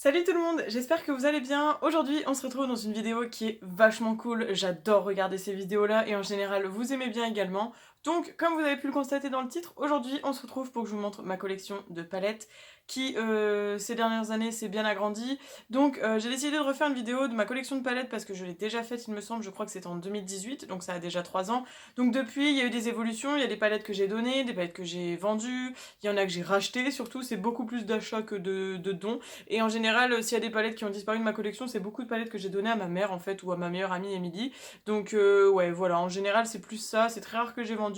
Salut tout le monde, j'espère que vous allez bien. Aujourd'hui, on se retrouve dans une vidéo qui est vachement cool. J'adore regarder ces vidéos-là et en général, vous aimez bien également. Donc, comme vous avez pu le constater dans le titre, aujourd'hui, on se retrouve pour que je vous montre ma collection de palettes qui, ces dernières années, s'est bien agrandie. Donc, j'ai décidé de refaire une vidéo de ma collection de palettes parce que je l'ai déjà faite, il me semble, je crois que c'était en 2018, donc ça a déjà 3 ans. Donc, depuis, il y a eu des évolutions, il y a des palettes que j'ai données, des palettes que j'ai vendues, il y en a que j'ai rachetées, surtout, c'est beaucoup plus d'achats que de dons. Et en général, s'il y a des palettes qui ont disparu de ma collection, c'est beaucoup de palettes que j'ai données à ma mère en fait, ou à ma meilleure amie Emily. Donc ouais, voilà, en général c'est plus ça, c'est très rare que j'ai vendu.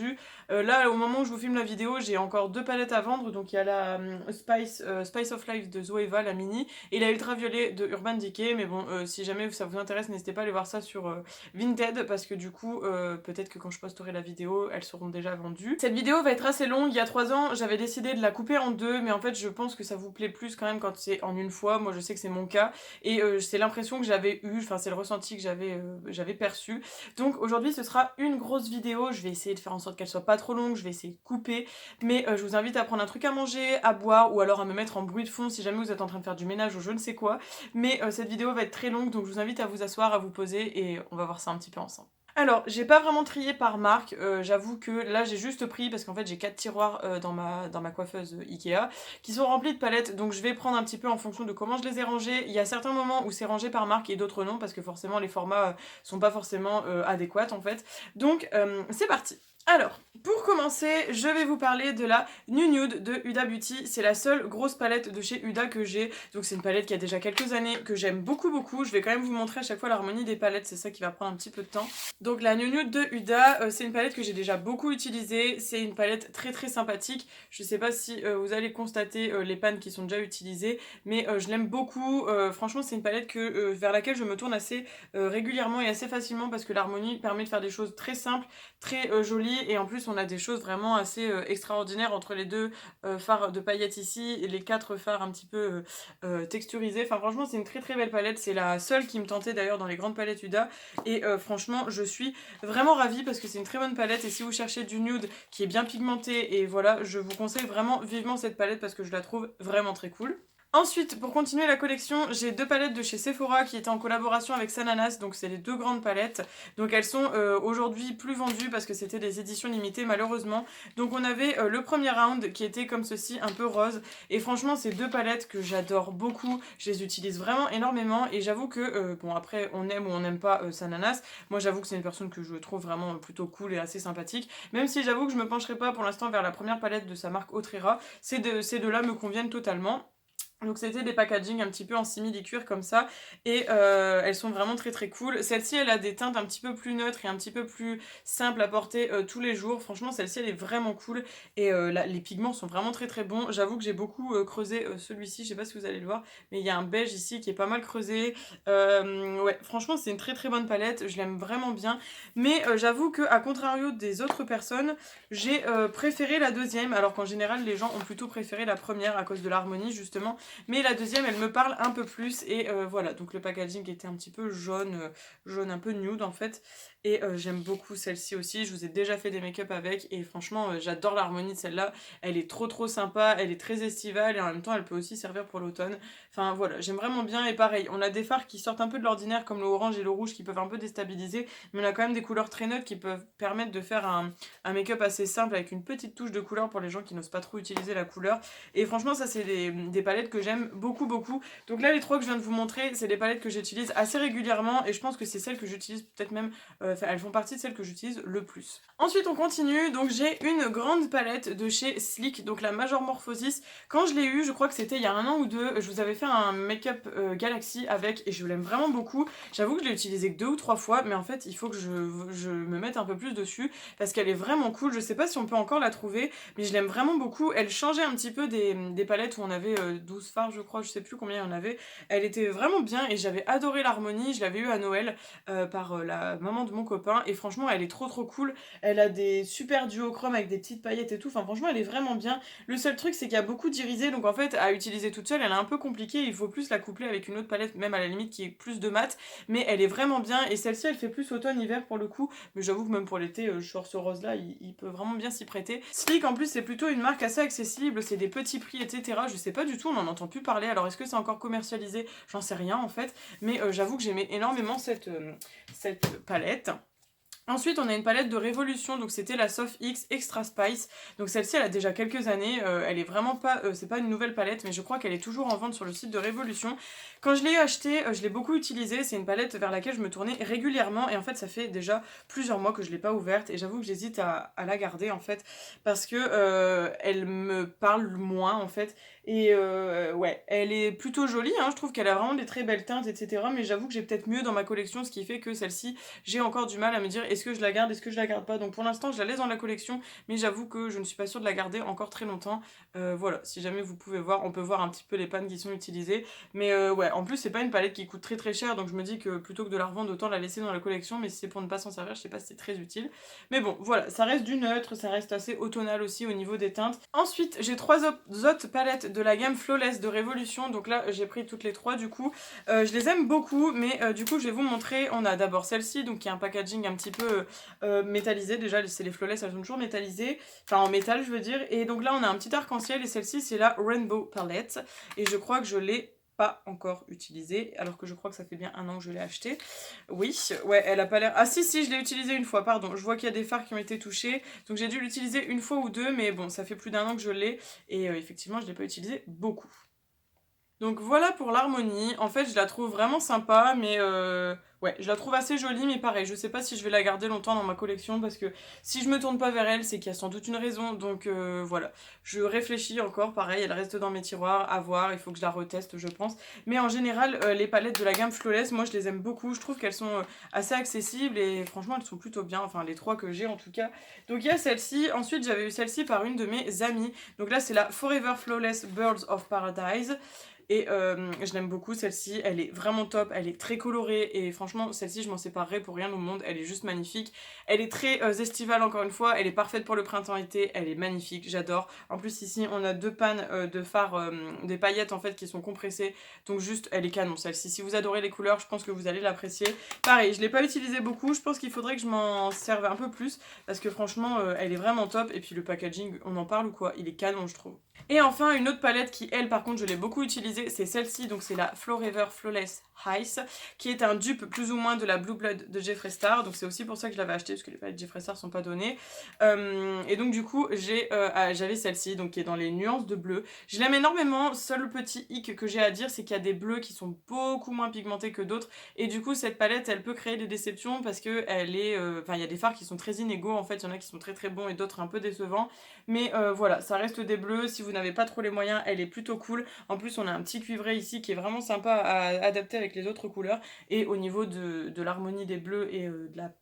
Là, au moment où je vous filme la vidéo, j'ai encore deux palettes à vendre. Donc il y a la Spice of Life de Zoeva, la mini, et la Ultraviolet de Urban Decay. Mais bon, si jamais ça vous intéresse, n'hésitez pas à aller voir ça sur Vinted, parce que du coup, peut-être que quand je posterai la vidéo, elles seront déjà vendues. Cette vidéo va être assez longue. Il y a 3 ans, j'avais décidé de la couper en deux, mais en fait, je pense que ça vous plaît plus quand même quand c'est en une fois. Moi, je sais que c'est mon cas, et c'est l'impression que j'avais eue, enfin, c'est le ressenti que j'avais perçu. Donc aujourd'hui, ce sera une grosse vidéo. Je vais essayer de faire en sorte qu'elle soit pas trop longue, je vais essayer de couper, mais je vous invite à prendre un truc à manger, à boire, ou alors à me mettre en bruit de fond si jamais vous êtes en train de faire du ménage ou je ne sais quoi. Mais cette vidéo va être très longue, donc je vous invite à vous asseoir, à vous poser, et on va voir ça un petit peu ensemble. Alors, j'ai pas vraiment trié par marque, j'avoue que là j'ai juste pris, parce qu'en fait j'ai 4 tiroirs dans ma coiffeuse Ikea, qui sont remplis de palettes, donc je vais prendre un petit peu en fonction de comment je les ai rangées. Il y a certains moments où c'est rangé par marque et d'autres non, parce que forcément les formats sont pas forcément adéquats en fait. Donc c'est parti. Alors, pour commencer, je vais vous parler de la New Nude de Huda Beauty. C'est la seule grosse palette de chez Huda que j'ai. Donc c'est une palette qui a déjà quelques années, que j'aime beaucoup beaucoup. Je vais quand même vous montrer à chaque fois l'harmonie des palettes, c'est ça qui va prendre un petit peu de temps. Donc la New Nude de Huda, c'est une palette que j'ai déjà beaucoup utilisée. C'est une palette très très sympathique. Je sais pas si vous allez constater les pannes qui sont déjà utilisées, mais je l'aime beaucoup. Franchement, c'est une palette vers laquelle je me tourne assez régulièrement et assez facilement, parce que l'harmonie permet de faire des choses très simples, très jolies, et en plus on a des choses vraiment assez extraordinaires entre les deux fards de paillettes ici et les 4 fards un petit peu texturisés. Enfin franchement, c'est une très très belle palette. C'est la seule qui me tentait d'ailleurs dans les grandes palettes Huda, et franchement je suis vraiment ravie parce que c'est une très bonne palette. Et si vous cherchez du nude qui est bien pigmenté, et voilà, je vous conseille vraiment vivement cette palette parce que je la trouve vraiment très cool. Ensuite, pour continuer la collection, j'ai deux palettes de chez Sephora qui étaient en collaboration avec Sananas, donc c'est les deux grandes palettes. Donc elles sont aujourd'hui plus vendues parce que c'était des éditions limitées malheureusement. Donc on avait le premier round qui était comme ceci, un peu rose. Et franchement, c'est deux palettes que j'adore beaucoup, je les utilise vraiment énormément. Et j'avoue que, bon après, on aime ou on n'aime pas Sananas. Moi j'avoue que c'est une personne que je trouve vraiment plutôt cool et assez sympathique. Même si j'avoue que je me pencherai pas pour l'instant vers la première palette de sa marque Autrera. Ces deux-là me conviennent totalement. Donc c'était des packaging un petit peu en simili-cuir comme ça, et elles sont vraiment très très cool. Celle-ci, elle a des teintes un petit peu plus neutres et un petit peu plus simples à porter tous les jours. Franchement, celle-ci, elle est vraiment cool, et les pigments sont vraiment très très bons. J'avoue que j'ai beaucoup creusé celui-ci, je sais pas si vous allez le voir, mais il y a un beige ici qui est pas mal creusé. Ouais, franchement, c'est une très très bonne palette, je l'aime vraiment bien. Mais j'avoue que, à contrario des autres personnes, j'ai préféré la deuxième, alors qu'en général, les gens ont plutôt préféré la première à cause de l'harmonie justement. Mais la deuxième, elle me parle un peu plus, et voilà, donc le packaging était un petit peu jaune, jaune un peu nude en fait, et j'aime beaucoup celle-ci aussi. Je vous ai déjà fait des make-up avec, et franchement, j'adore l'harmonie de celle-là. Elle est trop trop sympa, elle est très estivale, et en même temps, elle peut aussi servir pour l'automne. Enfin voilà, j'aime vraiment bien. Et pareil, on a des fards qui sortent un peu de l'ordinaire comme le orange et le rouge qui peuvent un peu déstabiliser, mais on a quand même des couleurs très neutres qui peuvent permettre de faire un make-up assez simple avec une petite touche de couleur pour les gens qui n'osent pas trop utiliser la couleur. Et franchement, ça c'est des palettes que j'aime beaucoup beaucoup. Donc là, les trois que je viens de vous montrer, c'est des palettes que j'utilise assez régulièrement, et je pense que c'est celles que j'utilise peut-être même, elles font partie de celles que j'utilise le plus. Ensuite, on continue. Donc j'ai une grande palette de chez Sleek, donc la Major Morphosis. Quand je l'ai eu, je crois que c'était il y a un an ou deux, je vous avais fait un make-up Galaxy avec, et je l'aime vraiment beaucoup. J'avoue que je l'ai utilisé que 2 ou 3 fois, mais en fait, il faut que je me mette un peu plus dessus parce qu'elle est vraiment cool. Je sais pas si on peut encore la trouver, mais je l'aime vraiment beaucoup. Elle changeait un petit peu des palettes où on avait 12 fards, je crois, je sais plus combien il y en avait. Elle était vraiment bien, et j'avais adoré l'harmonie. Je l'avais eu à Noël par la maman de mon copain, et franchement, elle est trop trop cool. Elle a des super duochromes avec des petites paillettes et tout. Enfin, franchement, elle est vraiment bien. Le seul truc, c'est qu'il y a beaucoup d'irisés, donc en fait, à utiliser toute seule, elle est un peu compliquée. Il faut plus la coupler avec une autre palette, même à la limite, qui est plus de mat. Mais elle est vraiment bien, et celle-ci, elle fait plus automne-hiver pour le coup. Mais j'avoue que même pour l'été, genre ce rose-là, il peut vraiment bien s'y prêter. Sleek, en plus, c'est plutôt une marque assez accessible. C'est des petits prix, etc. Je sais pas du tout, on en entend plus parler. Alors est-ce que c'est encore commercialisé? J'en sais rien en fait. Mais j'avoue que j'aimais énormément cette palette. Ensuite, on a une palette de Révolution, donc c'était la Soft X Extra Spice. Donc celle-ci, elle a déjà quelques années, elle est vraiment pas, c'est pas une nouvelle palette, mais je crois qu'elle est toujours en vente sur le site de Révolution. Quand je l'ai achetée, je l'ai beaucoup utilisée, c'est une palette vers laquelle je me tournais régulièrement, et en fait ça fait déjà plusieurs mois que je l'ai pas ouverte, et j'avoue que j'hésite à la garder en fait, parce que elle me parle moins en fait, et ouais, elle est plutôt jolie, hein, je trouve qu'elle a vraiment des très belles teintes, etc. Mais j'avoue que j'ai peut-être mieux dans ma collection, ce qui fait que celle-ci, j'ai encore du mal à me dire est-ce que je la garde, est-ce que je la garde pas. Donc pour l'instant je la laisse dans la collection, mais j'avoue que je ne suis pas sûre de la garder encore très longtemps. Voilà, si jamais vous pouvez voir, on peut voir un petit peu les pannes qui sont utilisées. Mais ouais, en plus c'est pas une palette qui coûte très très cher, donc je me dis que plutôt que de la revendre, autant la laisser dans la collection. Mais si c'est pour ne pas s'en servir, je sais pas si c'est très utile. Mais bon, voilà, ça reste du neutre, ça reste assez automnal aussi au niveau des teintes. Ensuite, j'ai trois autres palettes de la gamme Flawless de Révolution. Donc là, j'ai pris toutes les trois du coup. Je les aime beaucoup, mais du coup, je vais vous montrer. On a d'abord celle-ci, donc qui a un packaging un petit peu métallisé. Déjà, c'est les Flawless, elles sont toujours métallisées. Enfin, en métal, je veux dire. Et donc là, on a un petit arc-en-ciel, et celle-ci, c'est la Rainbow Palette. Et je crois que je l'ai pas encore utilisée, alors que je crois que ça fait bien un an que je l'ai achetée. Oui, ouais, elle a pas l'air... Ah si, si, je l'ai utilisée une fois, pardon. Je vois qu'il y a des fards qui ont été touchés, donc j'ai dû l'utiliser une fois ou deux, mais bon, ça fait plus d'un an que je l'ai, et effectivement, je l'ai pas utilisée beaucoup. Donc voilà pour l'harmonie. En fait, je la trouve vraiment sympa, mais ouais, je la trouve assez jolie, mais pareil, je sais pas si je vais la garder longtemps dans ma collection, parce que si je me tourne pas vers elle, c'est qu'il y a sans doute une raison. Donc voilà, je réfléchis encore, pareil, elle reste dans mes tiroirs, à voir, il faut que je la reteste, je pense. Mais en général, les palettes de la gamme Flawless, moi je les aime beaucoup, je trouve qu'elles sont assez accessibles, et franchement, elles sont plutôt bien, enfin les trois que j'ai en tout cas. Donc il y a celle-ci, ensuite j'avais eu celle-ci par une de mes amies. Donc là, c'est la Forever Flawless Birds of Paradise. Et je l'aime beaucoup celle-ci, elle est vraiment top, elle est très colorée, et franchement celle-ci je m'en séparerai pour rien au monde, elle est juste magnifique. Elle est très estivale encore une fois, elle est parfaite pour le printemps-été, elle est magnifique, j'adore. En plus ici on a deux pannes de fard, des paillettes en fait qui sont compressées, donc juste elle est canon celle-ci. Si vous adorez les couleurs, je pense que vous allez l'apprécier. Pareil, je l'ai pas utilisée beaucoup, je pense qu'il faudrait que je m'en serve un peu plus, parce que franchement elle est vraiment top, et puis le packaging, on en parle ou quoi, il est canon je trouve. Et enfin une autre palette qui elle par contre je l'ai beaucoup utilisée, c'est celle-ci, donc c'est la Forever Flawless Ice, qui est un dupe plus ou moins de la Blue Blood de Jeffree Star, donc c'est aussi pour ça que je l'avais acheté, parce que les palettes Jeffree Star sont pas données. Et donc du coup j'avais celle-ci, donc qui est dans les nuances de bleu. Je l'aime énormément, seul petit hic que j'ai à dire, c'est qu'il y a des bleus qui sont beaucoup moins pigmentés que d'autres, et du coup cette palette elle peut créer des déceptions, parce que elle est, enfin il y a des fards qui sont très inégaux en fait, il y en a qui sont très très bons et d'autres un peu décevants, mais voilà, ça reste des bleus. Si vous n'avez pas trop les moyens, elle est plutôt cool. En plus on a un petit cuivré ici qui est vraiment sympa à adapter avec les autres couleurs, et au niveau de l'harmonie des bleus et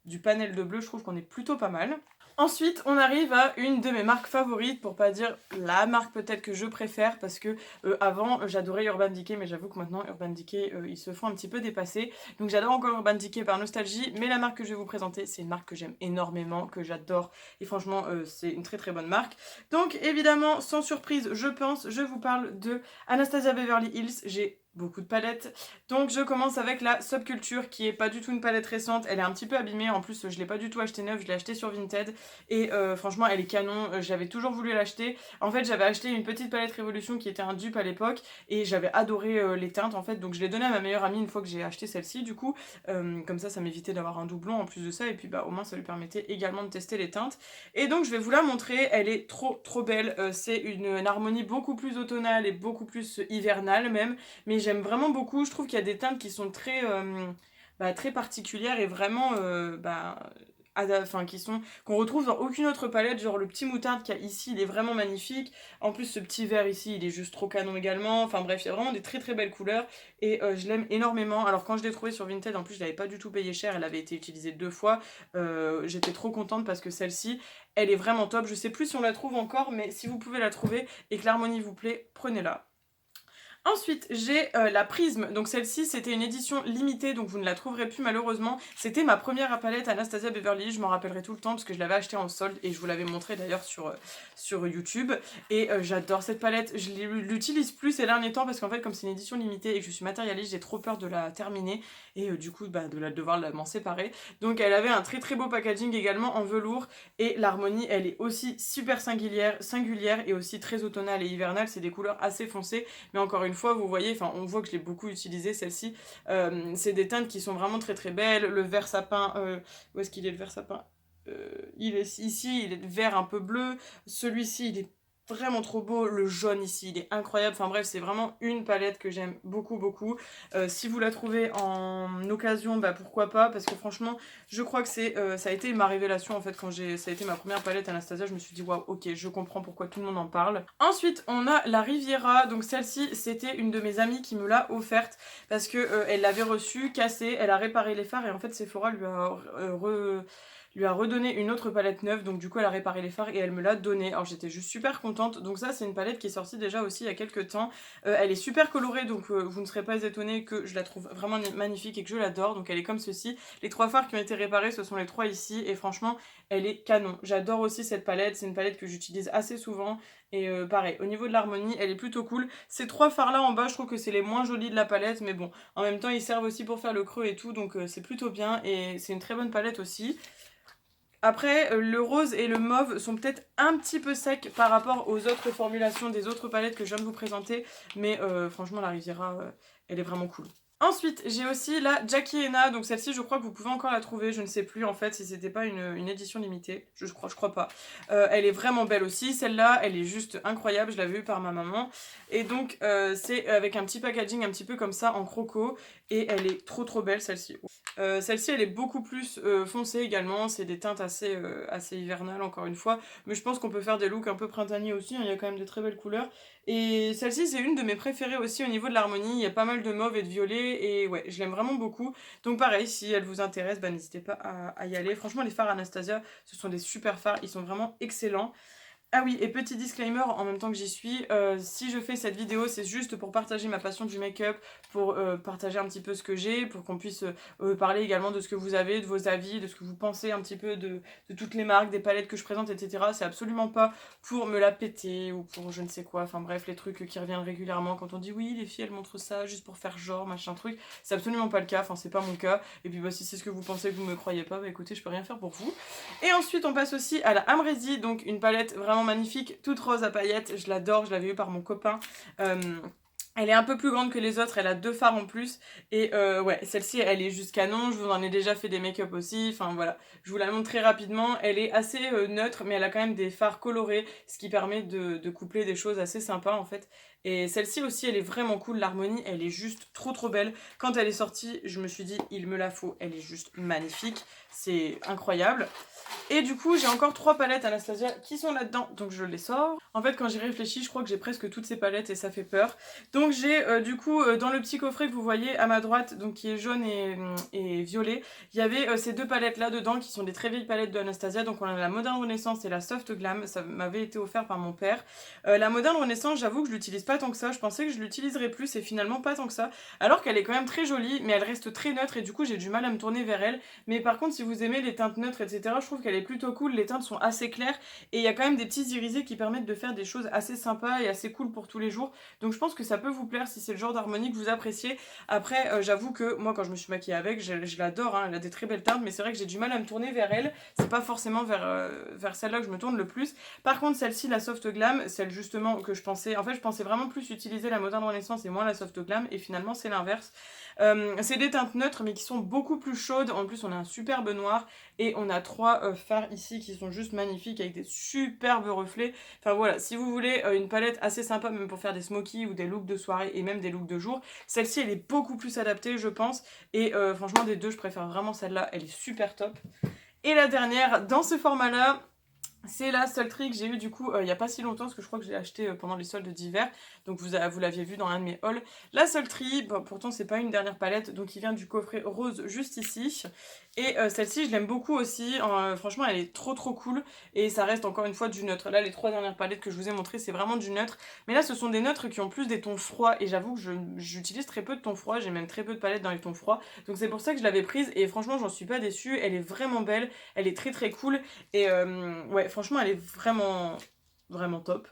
du panel de bleu, je trouve qu'on est plutôt pas mal. Ensuite, on arrive à une de mes marques favorites, pour pas dire la marque peut-être que je préfère, parce que avant j'adorais Urban Decay, mais j'avoue que maintenant Urban Decay ils se font un petit peu dépasser. Donc j'adore encore Urban Decay par nostalgie, mais la marque que je vais vous présenter, c'est une marque que j'aime énormément, que j'adore, et franchement c'est une très très bonne marque. Donc évidemment, sans surprise, je pense, je vous parle de Anastasia Beverly Hills. J'ai beaucoup de palettes, donc je commence avec la Subculture, qui est pas du tout une palette récente, elle est un petit peu abîmée, en plus je l'ai pas du tout acheté neuve, je l'ai acheté sur Vinted, et franchement elle est canon, j'avais toujours voulu l'acheter. En fait j'avais acheté une petite palette Révolution qui était un dupe à l'époque, et j'avais adoré les teintes en fait, donc je l'ai donné à ma meilleure amie une fois que j'ai acheté celle-ci du coup, comme ça m'évitait d'avoir un doublon en plus de ça, et puis bah au moins ça lui permettait également de tester les teintes. Et donc je vais vous la montrer, elle est trop belle, c'est une harmonie beaucoup plus automnale et beaucoup plus hivernale même, mais j'aime vraiment beaucoup. Je trouve qu'il y a des teintes qui sont très, très particulières, et vraiment enfin qu'on retrouve dans aucune autre palette. Genre le petit moutarde qu'il y a ici, il est vraiment magnifique. En plus ce petit vert ici, il est juste trop canon également. Enfin bref, il y a vraiment des très belles couleurs, et je l'aime énormément. Alors quand je l'ai trouvée sur Vinted, en plus je l'avais pas du tout payé cher, elle avait été utilisée 2 fois. J'étais trop contente, parce que celle-ci elle est vraiment top. Je sais plus si on la trouve encore, mais si vous pouvez la trouver et que l'harmonie vous plaît, prenez-la. Ensuite, j'ai la Prisme, donc celle-ci c'était une édition limitée, donc vous ne la trouverez plus malheureusement. C'était ma première palette Anastasia Beverly Hills, je m'en rappellerai tout le temps parce que je l'avais achetée en solde et je vous l'avais montré d'ailleurs sur YouTube. Et j'adore cette palette, je l'utilise plus ces derniers temps parce qu'en fait comme c'est une édition limitée et que je suis matérialiste, j'ai trop peur de la terminer et du coup bah, devoir m'en séparer. Donc elle avait un très très beau packaging également en velours et l'harmonie elle est aussi super singulière et aussi très automnale et hivernale, c'est des couleurs assez foncées. Mais encore une fois, vous voyez, enfin on voit que je l'ai beaucoup utilisé celle-ci. C'est des teintes qui sont vraiment très très belles. Le vert sapin, où est-ce qu'il est le vert sapin? Il est ici, il est vert un peu bleu. Celui-ci, il est vraiment trop beau. Le jaune ici, il est incroyable. Enfin bref, c'est vraiment une palette que j'aime beaucoup beaucoup. Si vous la trouvez en occasion, bah pourquoi pas, parce que franchement, je crois que ça a été ma révélation en fait quand ça a été ma première palette Anastasia. Je me suis dit waouh, ok, je comprends pourquoi tout le monde en parle. Ensuite, on a la Riviera. Donc celle-ci, c'était une de mes amies qui me l'a offerte parce que elle l'avait reçue cassée, elle a réparé les fards et en fait Sephora lui a redonné une autre palette neuve, donc du coup elle a réparé les fards et elle me l'a donnée. Alors j'étais juste super contente. Donc ça c'est une palette qui est sortie déjà aussi il y a quelques temps. Elle est super colorée, donc vous ne serez pas étonnés que je la trouve vraiment magnifique et que je l'adore. Donc elle est comme ceci. Les 3 fards qui ont été réparés, ce sont les 3 ici et franchement elle est canon. J'adore aussi cette palette, c'est une palette que j'utilise assez souvent. Et pareil, au niveau de l'harmonie, elle est plutôt cool. Ces 3 fards là en bas, je trouve que c'est les moins jolis de la palette, mais bon, en même temps ils servent aussi pour faire le creux et tout, donc c'est plutôt bien et c'est une très bonne palette aussi. Après, le rose et le mauve sont peut-être un petit peu secs par rapport aux autres formulations des autres palettes que je viens de vous présenter. Mais franchement, la Riviera, elle est vraiment cool. Ensuite, j'ai aussi la Jackie Henna. Donc celle-ci, je crois que vous pouvez encore la trouver. Je ne sais plus en fait si c'était pas une édition limitée. Je crois pas. Elle est vraiment belle aussi. Celle-là, elle est juste incroyable. Je l'avais vue par ma maman. Et donc, c'est avec un petit packaging un petit peu comme ça en croco. Et elle est trop trop belle celle-ci. Celle-ci elle est beaucoup plus foncée également, c'est des teintes assez hivernales encore une fois, mais je pense qu'on peut faire des looks un peu printaniers aussi, hein, il y a quand même de très belles couleurs. Et celle-ci c'est une de mes préférées aussi au niveau de l'harmonie, il y a pas mal de mauve et de violet et ouais, je l'aime vraiment beaucoup. Donc pareil, si elle vous intéresse, bah, n'hésitez pas à y aller. Franchement les fards Anastasia, ce sont des super fards, ils sont vraiment excellents. Ah oui, et petit disclaimer en même temps que j'y suis, si je fais cette vidéo, c'est juste pour partager ma passion du make-up, pour partager un petit peu ce que j'ai, pour qu'on puisse parler également de ce que vous avez, de vos avis, de ce que vous pensez un petit peu de toutes les marques, des palettes que je présente, etc. C'est absolument pas pour me la péter ou pour je ne sais quoi, enfin bref, les trucs qui reviennent régulièrement quand on dit oui, les filles elles montrent ça juste pour faire genre, machin truc. C'est absolument pas le cas, enfin c'est pas mon cas. Et puis bah si c'est ce que vous pensez que vous me croyez pas, bah écoutez, je peux rien faire pour vous. Et ensuite on passe aussi à la Amrezy, donc une palette vraiment magnifique, toute rose à paillettes, je l'adore, je l'avais eu par mon copain. Elle est un peu plus grande que les autres, elle a 2 fards en plus. Et ouais, celle-ci, elle est juste canon. Je vous en ai déjà fait des make-up aussi. Enfin voilà, je vous la montre très rapidement. Elle est assez neutre, mais elle a quand même des fards colorés, ce qui permet de coupler des choses assez sympas en fait. Et celle-ci aussi, elle est vraiment cool. L'harmonie, elle est juste trop trop belle. Quand elle est sortie, je me suis dit, il me la faut. Elle est juste magnifique. C'est incroyable. Et du coup, j'ai encore 3 palettes Anastasia qui sont là-dedans, donc je les sors. En fait, quand j'y réfléchis, je crois que j'ai presque toutes ces palettes et ça fait peur. Donc j'ai du coup, dans le petit coffret que vous voyez à ma droite, donc qui est jaune et violet, il y avait ces 2 palettes-là dedans qui sont des très vieilles palettes de Anastasia. Donc on a la Modern Renaissance et la Soft Glam, ça m'avait été offert par mon père. La Modern Renaissance, j'avoue que je l'utilise pas tant que ça, je pensais que je l'utiliserais plus et finalement pas tant que ça. Alors qu'elle est quand même très jolie, mais elle reste très neutre et du coup j'ai du mal à me tourner vers elle. Mais par contre, si vous aimez les teintes neutres, etc., je trouve qu'elle est plutôt cool, les teintes sont assez claires et il y a quand même des petits irisés qui permettent de faire des choses assez sympas et assez cool pour tous les jours. Donc je pense que ça peut vous plaire si c'est le genre d'harmonie que vous appréciez. Après, j'avoue que moi quand je me suis maquillée avec, je l'adore, hein, elle a des très belles teintes, mais c'est vrai que j'ai du mal à me tourner vers elle. C'est pas forcément vers celle-là que je me tourne le plus. Par contre, celle-ci, la Soft Glam, celle justement que je pensais, en fait je pensais vraiment plus utiliser la Modern Renaissance et moins la Soft Glam, et finalement c'est l'inverse. C'est des teintes neutres mais qui sont beaucoup plus chaudes. En plus on a un superbe noir et on a 3 fards ici qui sont juste magnifiques avec des superbes reflets. Enfin voilà, si vous voulez une palette assez sympa même pour faire des smokies ou des looks de soirée et même des looks de jour, celle-ci elle est beaucoup plus adaptée je pense. Et franchement des deux je préfère vraiment celle-là, elle est super top. Et la dernière dans ce format là, C'est la Sultry que j'ai eu du coup il y a pas si longtemps parce que je crois que je l'ai acheté pendant les soldes d'hiver. Donc vous l'aviez vu dans un de mes hauls. La Sultry, bon, pourtant c'est pas une dernière palette donc il vient du coffret rose juste ici. Et celle-ci je l'aime beaucoup aussi. Franchement elle est trop cool. Et ça reste encore une fois du neutre. Là les 3 dernières palettes que je vous ai montrées c'est vraiment du neutre. Mais là ce sont des neutres qui ont plus des tons froids. Et j'avoue que j'utilise très peu de tons froids. J'ai même très peu de palettes dans les tons froids. Donc c'est pour ça que je l'avais prise. Et franchement j'en suis pas déçue. Elle est vraiment belle. Elle est très cool. Et ouais, franchement, elle est vraiment top.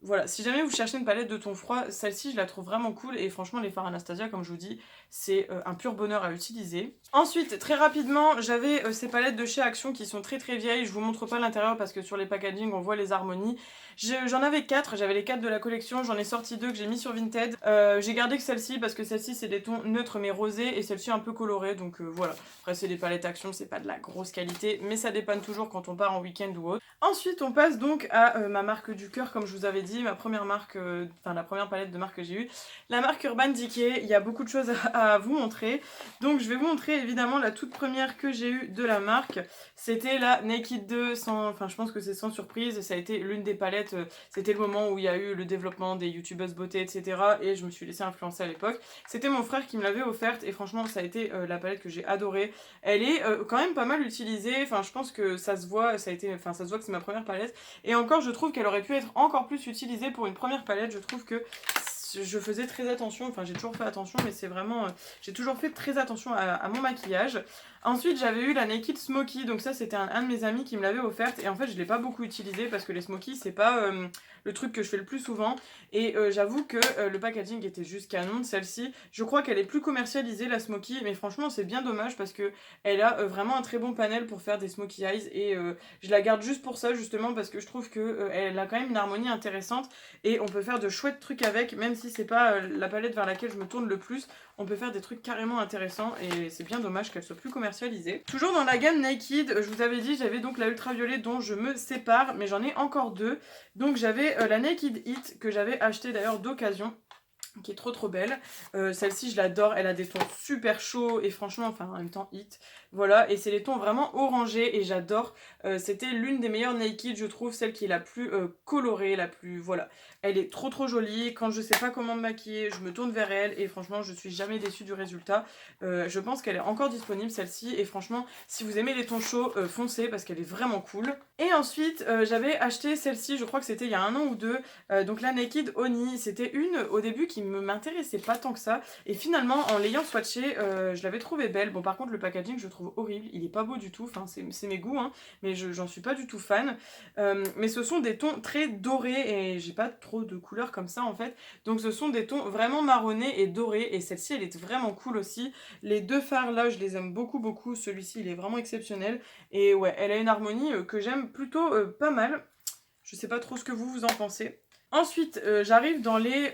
Voilà, si jamais vous cherchez une palette de ton froid, celle-ci je la trouve vraiment cool et franchement les fards Anastasia comme je vous dis c'est un pur bonheur à utiliser. Ensuite très rapidement j'avais ces palettes de chez Action qui sont très vieilles, je vous montre pas l'intérieur parce que sur les packaging on voit les harmonies. J'en avais 4, j'avais les 4 de la collection, j'en ai sorti 2 que j'ai mis sur Vinted. J'ai gardé que celle-ci parce que celle-ci c'est des tons neutres mais rosés et celle-ci un peu colorée donc voilà. Après c'est des palettes Action, c'est pas de la grosse qualité mais ça dépanne toujours quand on part en week-end ou autre. Ensuite on passe donc à ma marque du cœur comme je vous avais dit, ma première marque, enfin la première palette de marque que j'ai eue, la marque Urban Decay. Il y a beaucoup de choses à vous montrer, donc je vais vous montrer évidemment la toute première que j'ai eue de la marque, c'était la Naked 2, enfin je pense que c'est sans surprise, ça a été l'une des palettes, c'était le moment où il y a eu le développement des youtubeuses beauté etc et je me suis laissée influencer à l'époque, c'était mon frère qui me l'avait offerte et franchement ça a été la palette que j'ai adorée, elle est quand même pas mal utilisée, enfin je pense que ça se voit, ça se voit que c'est ma première palette. Et encore, je trouve qu'elle aurait pu être encore plus utilisée pour une première palette. Je trouve que je faisais très attention, enfin j'ai toujours fait attention, mais c'est vraiment... j'ai toujours fait très attention à mon maquillage. Ensuite, j'avais eu la Naked Smoky, donc ça c'était un de mes amis qui me l'avait offerte. Et en fait, je l'ai pas beaucoup utilisée parce que les Smoky, c'est pas le truc que je fais le plus souvent. Et j'avoue que le packaging était juste canon. Celle-ci, je crois qu'elle est plus commercialisée, la Smoky, mais franchement, c'est bien dommage parce que elle a vraiment un très bon panel pour faire des Smoky Eyes. Et je la garde juste pour ça, justement, parce que je trouve que elle a quand même une harmonie intéressante. Et on peut faire de chouettes trucs avec, même si c'est pas la palette vers laquelle je me tourne le plus. On peut faire des trucs carrément intéressants et c'est bien dommage qu'elle soit plus commercialisée. Toujours dans la gamme Naked, je vous avais dit, j'avais donc la ultraviolet dont je me sépare, mais j'en ai encore 2. Donc j'avais la Naked Heat que j'avais acheté d'ailleurs d'occasion, qui est trop belle. Celle-ci je l'adore, elle a des tons super chauds et franchement, enfin en même temps hit. Voilà, et c'est les tons vraiment orangés et j'adore. C'était l'une des meilleures Naked, je trouve, celle qui est la plus colorée, la plus... Voilà. Elle est trop jolie, quand je sais pas comment me maquiller, je me tourne vers elle et franchement je suis jamais déçue du résultat. Je pense qu'elle est encore disponible celle-ci et franchement si vous aimez les tons chauds, foncez parce qu'elle est vraiment cool. Et ensuite j'avais acheté celle-ci, je crois que c'était il y a 1 an ou 2, donc la Naked Oni. C'était une au début qui m'intéressait pas tant que ça et finalement en l'ayant swatché je l'avais trouvée belle. Bon par contre le packaging je trouve horrible, il est pas beau du tout, enfin c'est mes goûts hein, mais j'en suis pas du tout fan. Mais ce sont des tons très dorés et j'ai pas trop de couleurs comme ça en fait, donc ce sont des tons vraiment marronnés et dorés et celle-ci elle est vraiment cool aussi. Les 2 fards là je les aime beaucoup, celui-ci il est vraiment exceptionnel et ouais elle a une harmonie que j'aime plutôt pas mal. Je sais pas trop ce que vous en pensez. Ensuite, j'arrive dans les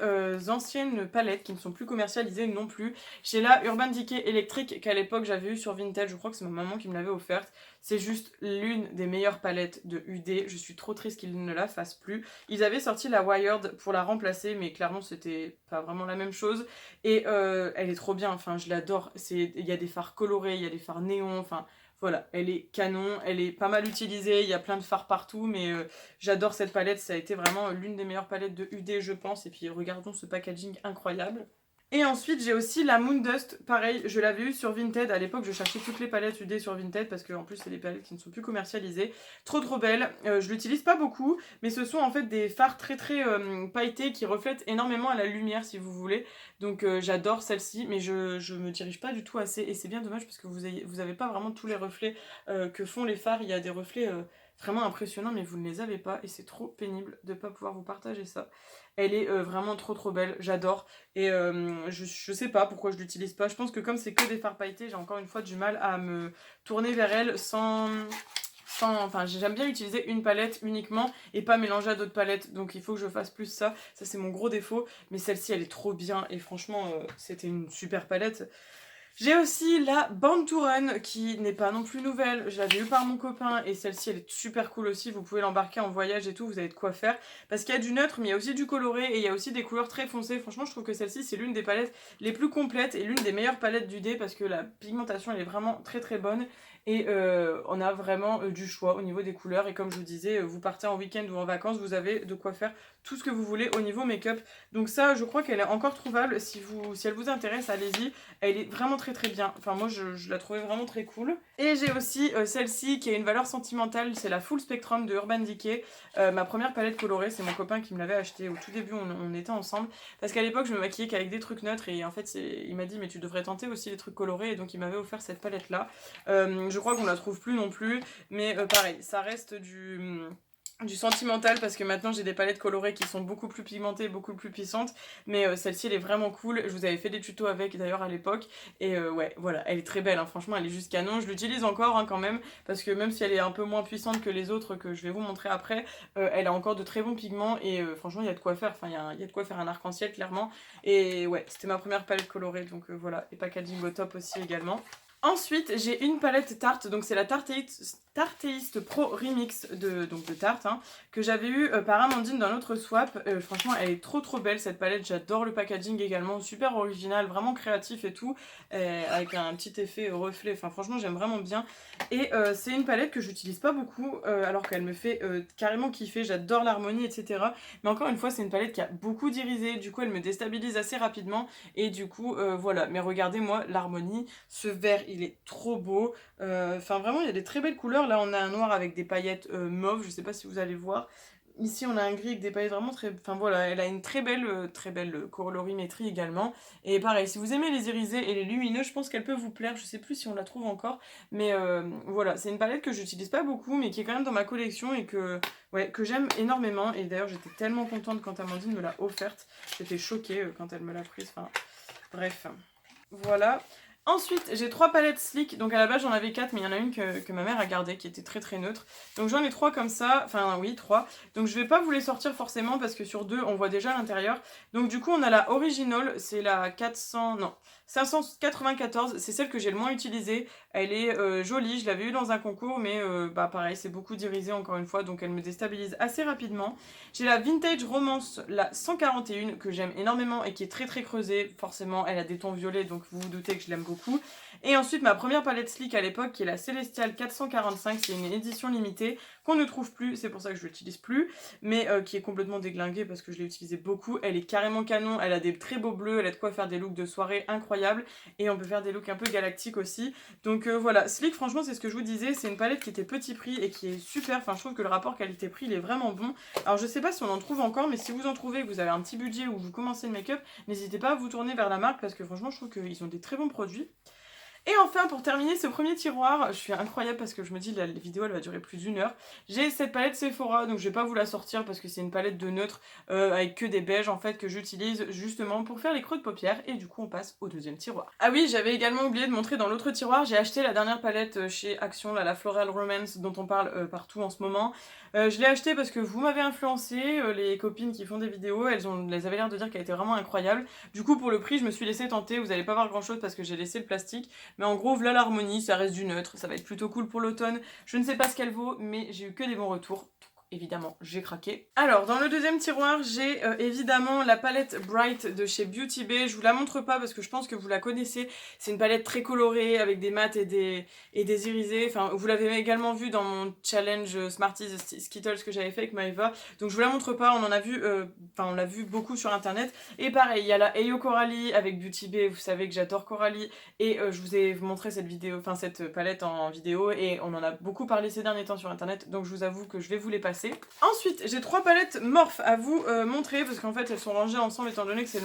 anciennes palettes qui ne sont plus commercialisées non plus. J'ai la Urban Decay électrique qu'à l'époque j'avais eu sur Vinted, je crois que c'est ma maman qui me l'avait offerte. C'est juste l'une des meilleures palettes de UD, je suis trop triste qu'ils ne la fassent plus. Ils avaient sorti la Wired pour la remplacer, mais clairement c'était pas vraiment la même chose. Et elle est trop bien, enfin je l'adore. Il y a des fards colorés, il y a des fards néons, enfin... Voilà, elle est canon, elle est pas mal utilisée, il y a plein de fards partout, mais j'adore cette palette, ça a été vraiment l'une des meilleures palettes de UD je pense, et puis regardons ce packaging incroyable. Et ensuite j'ai aussi la Moondust, pareil, je l'avais eu sur Vinted, à l'époque je cherchais toutes les palettes UD sur Vinted parce que en plus c'est des palettes qui ne sont plus commercialisées, trop belles, je l'utilise pas beaucoup, mais ce sont en fait des fards très pailletés qui reflètent énormément à la lumière si vous voulez, donc j'adore celle-ci, mais je me dirige pas du tout assez, et c'est bien dommage parce que vous avez pas vraiment tous les reflets que font les fards, il y a des reflets... vraiment impressionnants mais vous ne les avez pas et c'est trop pénible de pas pouvoir vous partager ça. Elle est vraiment trop belle, j'adore et je sais pas pourquoi je l'utilise pas, je pense que comme c'est que des fards pailletés j'ai encore une fois du mal à me tourner vers elle enfin j'aime bien utiliser une palette uniquement et pas mélanger à d'autres palettes, donc il faut que je fasse plus ça c'est mon gros défaut, mais celle-ci elle est trop bien et franchement c'était une super palette. J'ai aussi la Born to Run qui n'est pas non plus nouvelle, je l'avais eue par mon copain et celle-ci elle est super cool aussi, vous pouvez l'embarquer en voyage et tout, vous avez de quoi faire parce qu'il y a du neutre mais il y a aussi du coloré et il y a aussi des couleurs très foncées. Franchement je trouve que celle-ci c'est l'une des palettes les plus complètes et l'une des meilleures palettes du dé parce que la pigmentation elle est vraiment très très bonne et on a vraiment du choix au niveau des couleurs et comme je vous disais, vous partez en week-end ou en vacances, vous avez de quoi faire tout ce que vous voulez au niveau make-up. Donc ça je crois qu'elle est encore trouvable, si elle vous intéresse allez-y, elle est vraiment très très bien, enfin moi je la trouvais vraiment très cool. Et j'ai aussi celle-ci qui a une valeur sentimentale, c'est la Full Spectrum de Urban Decay, ma première palette colorée, c'est mon copain qui me l'avait acheté au tout début, on était ensemble, parce qu'à l'époque je me maquillais qu'avec des trucs neutres et en fait il m'a dit mais tu devrais tenter aussi les trucs colorés et donc il m'avait offert cette palette là. Je crois qu'on la trouve plus non plus, mais pareil, ça reste du sentimental parce que maintenant j'ai des palettes colorées qui sont beaucoup plus pigmentées, beaucoup plus puissantes, mais celle-ci elle est vraiment cool, je vous avais fait des tutos avec d'ailleurs à l'époque et ouais voilà, elle est très belle, hein. Franchement elle est juste canon, je l'utilise encore hein, quand même parce que même si elle est un peu moins puissante que les autres que je vais vous montrer après, elle a encore de très bons pigments et franchement il y a de quoi faire, enfin il y a de quoi faire un arc-en-ciel clairement et ouais c'était ma première palette colorée donc voilà, et packaging au top aussi également. Ensuite, j'ai une palette Tarte, donc c'est la Tarteist Pro Remix de Tarte, hein, que j'avais eu par Amandine dans notre swap. Franchement, elle est trop trop belle cette palette, j'adore le packaging également, super original, vraiment créatif et tout, avec un petit effet reflet, enfin franchement j'aime vraiment bien. Et c'est une palette que j'utilise pas beaucoup, alors qu'elle me fait carrément kiffer, j'adore l'harmonie, etc. Mais encore une fois, c'est une palette qui a beaucoup d'irisé, du coup elle me déstabilise assez rapidement, et du coup voilà. Mais regardez-moi l'harmonie, ce vert il est trop beau, enfin vraiment il y a des très belles couleurs. Là on a un noir avec des paillettes mauves, je sais pas si vous allez voir. Ici on a un gris avec des paillettes vraiment très... Enfin voilà, elle a une très belle colorimétrie également. Et pareil, si vous aimez les irisés et les lumineux, je pense qu'elle peut vous plaire. Je sais plus si on la trouve encore. Mais voilà, c'est une palette que j'utilise pas beaucoup, mais qui est quand même dans ma collection et ouais, que j'aime énormément. Et d'ailleurs j'étais tellement contente quand Amandine me l'a offerte. J'étais choquée quand elle me l'a prise. Enfin bref, voilà. Ensuite, j'ai 3 palettes Sleek, donc à la base j'en avais 4, mais il y en a une que ma mère a gardée, qui était très très neutre. Donc j'en ai 3 comme ça, enfin oui, 3. Donc je vais pas vous les sortir forcément, parce que sur 2, on voit déjà l'intérieur. Donc du coup, on a la Original, c'est la 400... non, 594, c'est celle que j'ai le moins utilisée. Elle est jolie, je l'avais eu dans un concours, mais bah pareil, c'est beaucoup d'irisé encore une fois, donc elle me déstabilise assez rapidement. J'ai la Vintage Romance, la 141, que j'aime énormément et qui est très très creusée. Forcément, elle a des tons violets, donc vous vous doutez que je l'aime beaucoup. Et ensuite, ma première palette Sleek à l'époque, qui est la Celestial 445, c'est une édition limitée qu'on ne trouve plus, c'est pour ça que je l'utilise plus, mais qui est complètement déglinguée parce que je l'ai utilisée beaucoup. Elle est carrément canon, elle a des très beaux bleus, elle a de quoi faire des looks de soirée incroyables, et on peut faire des looks un peu galactiques aussi. Donc voilà, Sleek, franchement, c'est ce que je vous disais, c'est une palette qui était petit prix et qui est super. Enfin, je trouve que le rapport qualité-prix, il est vraiment bon. Alors, je sais pas si on en trouve encore, mais si vous en trouvez, que vous avez un petit budget ou vous commencez le make-up, n'hésitez pas à vous tourner vers la marque parce que franchement, je trouve qu'ils ont des très bons produits. Et enfin, pour terminer ce premier tiroir, je suis incroyable parce que je me dis la vidéo elle va durer plus d'1 heure. J'ai cette palette Sephora, donc je vais pas vous la sortir parce que c'est une palette de neutre avec que des beiges en fait que j'utilise justement pour faire les creux de paupières. Et du coup on passe au deuxième tiroir. Ah oui, j'avais également oublié de montrer dans l'autre tiroir, j'ai acheté la dernière palette chez Action, là, la Floral Romance dont on parle partout en ce moment. Je l'ai acheté parce que vous m'avez influencé, les copines qui font des vidéos, elles avaient l'air de dire qu'elle était vraiment incroyable. Du coup pour le prix je me suis laissée tenter, vous allez pas voir grand chose parce que j'ai laissé le plastique. Mais en gros, voilà l'harmonie, ça reste du neutre, ça va être plutôt cool pour l'automne. Je ne sais pas ce qu'elle vaut, mais j'ai eu que des bons retours. Évidemment, j'ai craqué. Alors, dans le deuxième tiroir, j'ai évidemment la palette Bright de chez Beauty Bay. Je vous la montre pas parce que je pense que vous la connaissez. C'est une palette très colorée avec des mats et des irisés. Enfin, vous l'avez également vu dans mon challenge Smarties Skittles que j'avais fait avec Maeva. Donc je vous la montre pas, on en a vu, on l'a vu beaucoup sur internet. Et pareil, il y a la Ayo Coralie avec Beauty Bay. Vous savez que j'adore Coralie. Et je vous ai montré cette palette en vidéo et on en a beaucoup parlé ces derniers temps sur internet. Donc je vous avoue que je vais vous les passer. Ensuite, j'ai 3 palettes Morphe à vous montrer parce qu'en fait elles sont rangées ensemble étant donné que c'est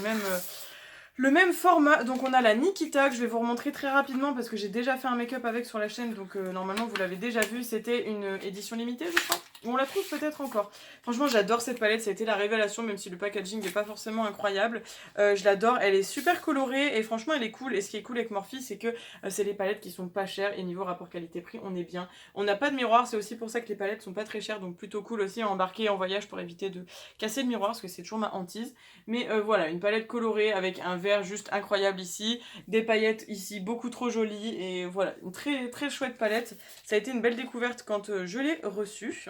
le même format. Donc on a la Nikita que je vais vous remontrer très rapidement parce que j'ai déjà fait un make-up avec sur la chaîne, donc normalement vous l'avez déjà vu, c'était une édition limitée je crois. on la trouve peut-être encore. Franchement, j'adore cette palette, ça a été la révélation, même si le packaging n'est pas forcément incroyable. Je l'adore, elle est super colorée et franchement, elle est cool. Et ce qui est cool avec Morphe, c'est que c'est les palettes qui sont pas chères et niveau rapport qualité-prix, on est bien. On n'a pas de miroir, c'est aussi pour ça que les palettes sont pas très chères, donc plutôt cool aussi à embarquer en voyage pour éviter de casser le miroir, parce que c'est toujours ma hantise. Mais voilà, une palette colorée avec un vert juste incroyable ici, des paillettes ici beaucoup trop jolies, et voilà, une très très chouette palette. Ça a été une belle découverte quand je l'ai reçue.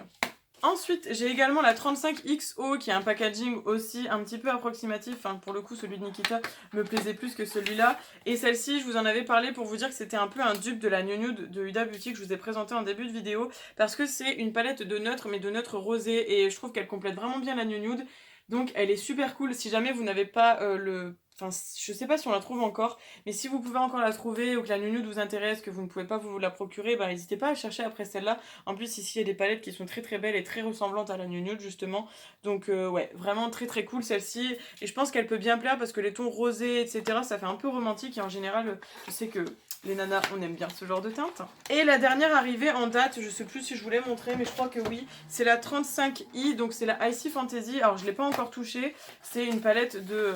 Ensuite, j'ai également la 35XO qui a un packaging aussi un petit peu approximatif. Enfin, pour le coup, celui de Nikita me plaisait plus que celui-là. Et celle-ci, je vous en avais parlé pour vous dire que c'était un peu un dupe de la New Nude de Huda Beauty que je vous ai présenté en début de vidéo. Parce que c'est une palette de neutre, mais de neutre rosé. Et je trouve qu'elle complète vraiment bien la New Nude. Donc, elle est super cool. Si jamais vous n'avez pas le... Enfin, je sais pas si on la trouve encore, mais si vous pouvez encore la trouver ou que la New Nude vous intéresse, que vous ne pouvez pas vous la procurer, bah n'hésitez pas à chercher après celle-là. En plus, ici, il y a des palettes qui sont très très belles et très ressemblantes à la New Nude, justement. Donc, ouais, vraiment très très cool celle-ci. Et je pense qu'elle peut bien plaire parce que les tons rosés, etc., ça fait un peu romantique. Et en général, je sais que les nanas, on aime bien ce genre de teinte. Et la dernière arrivée en date, je sais plus si je vous l'ai montré, mais je crois que oui, c'est la 35i, donc c'est la Icy Fantasy. Alors, je l'ai pas encore touchée. C'est une palette de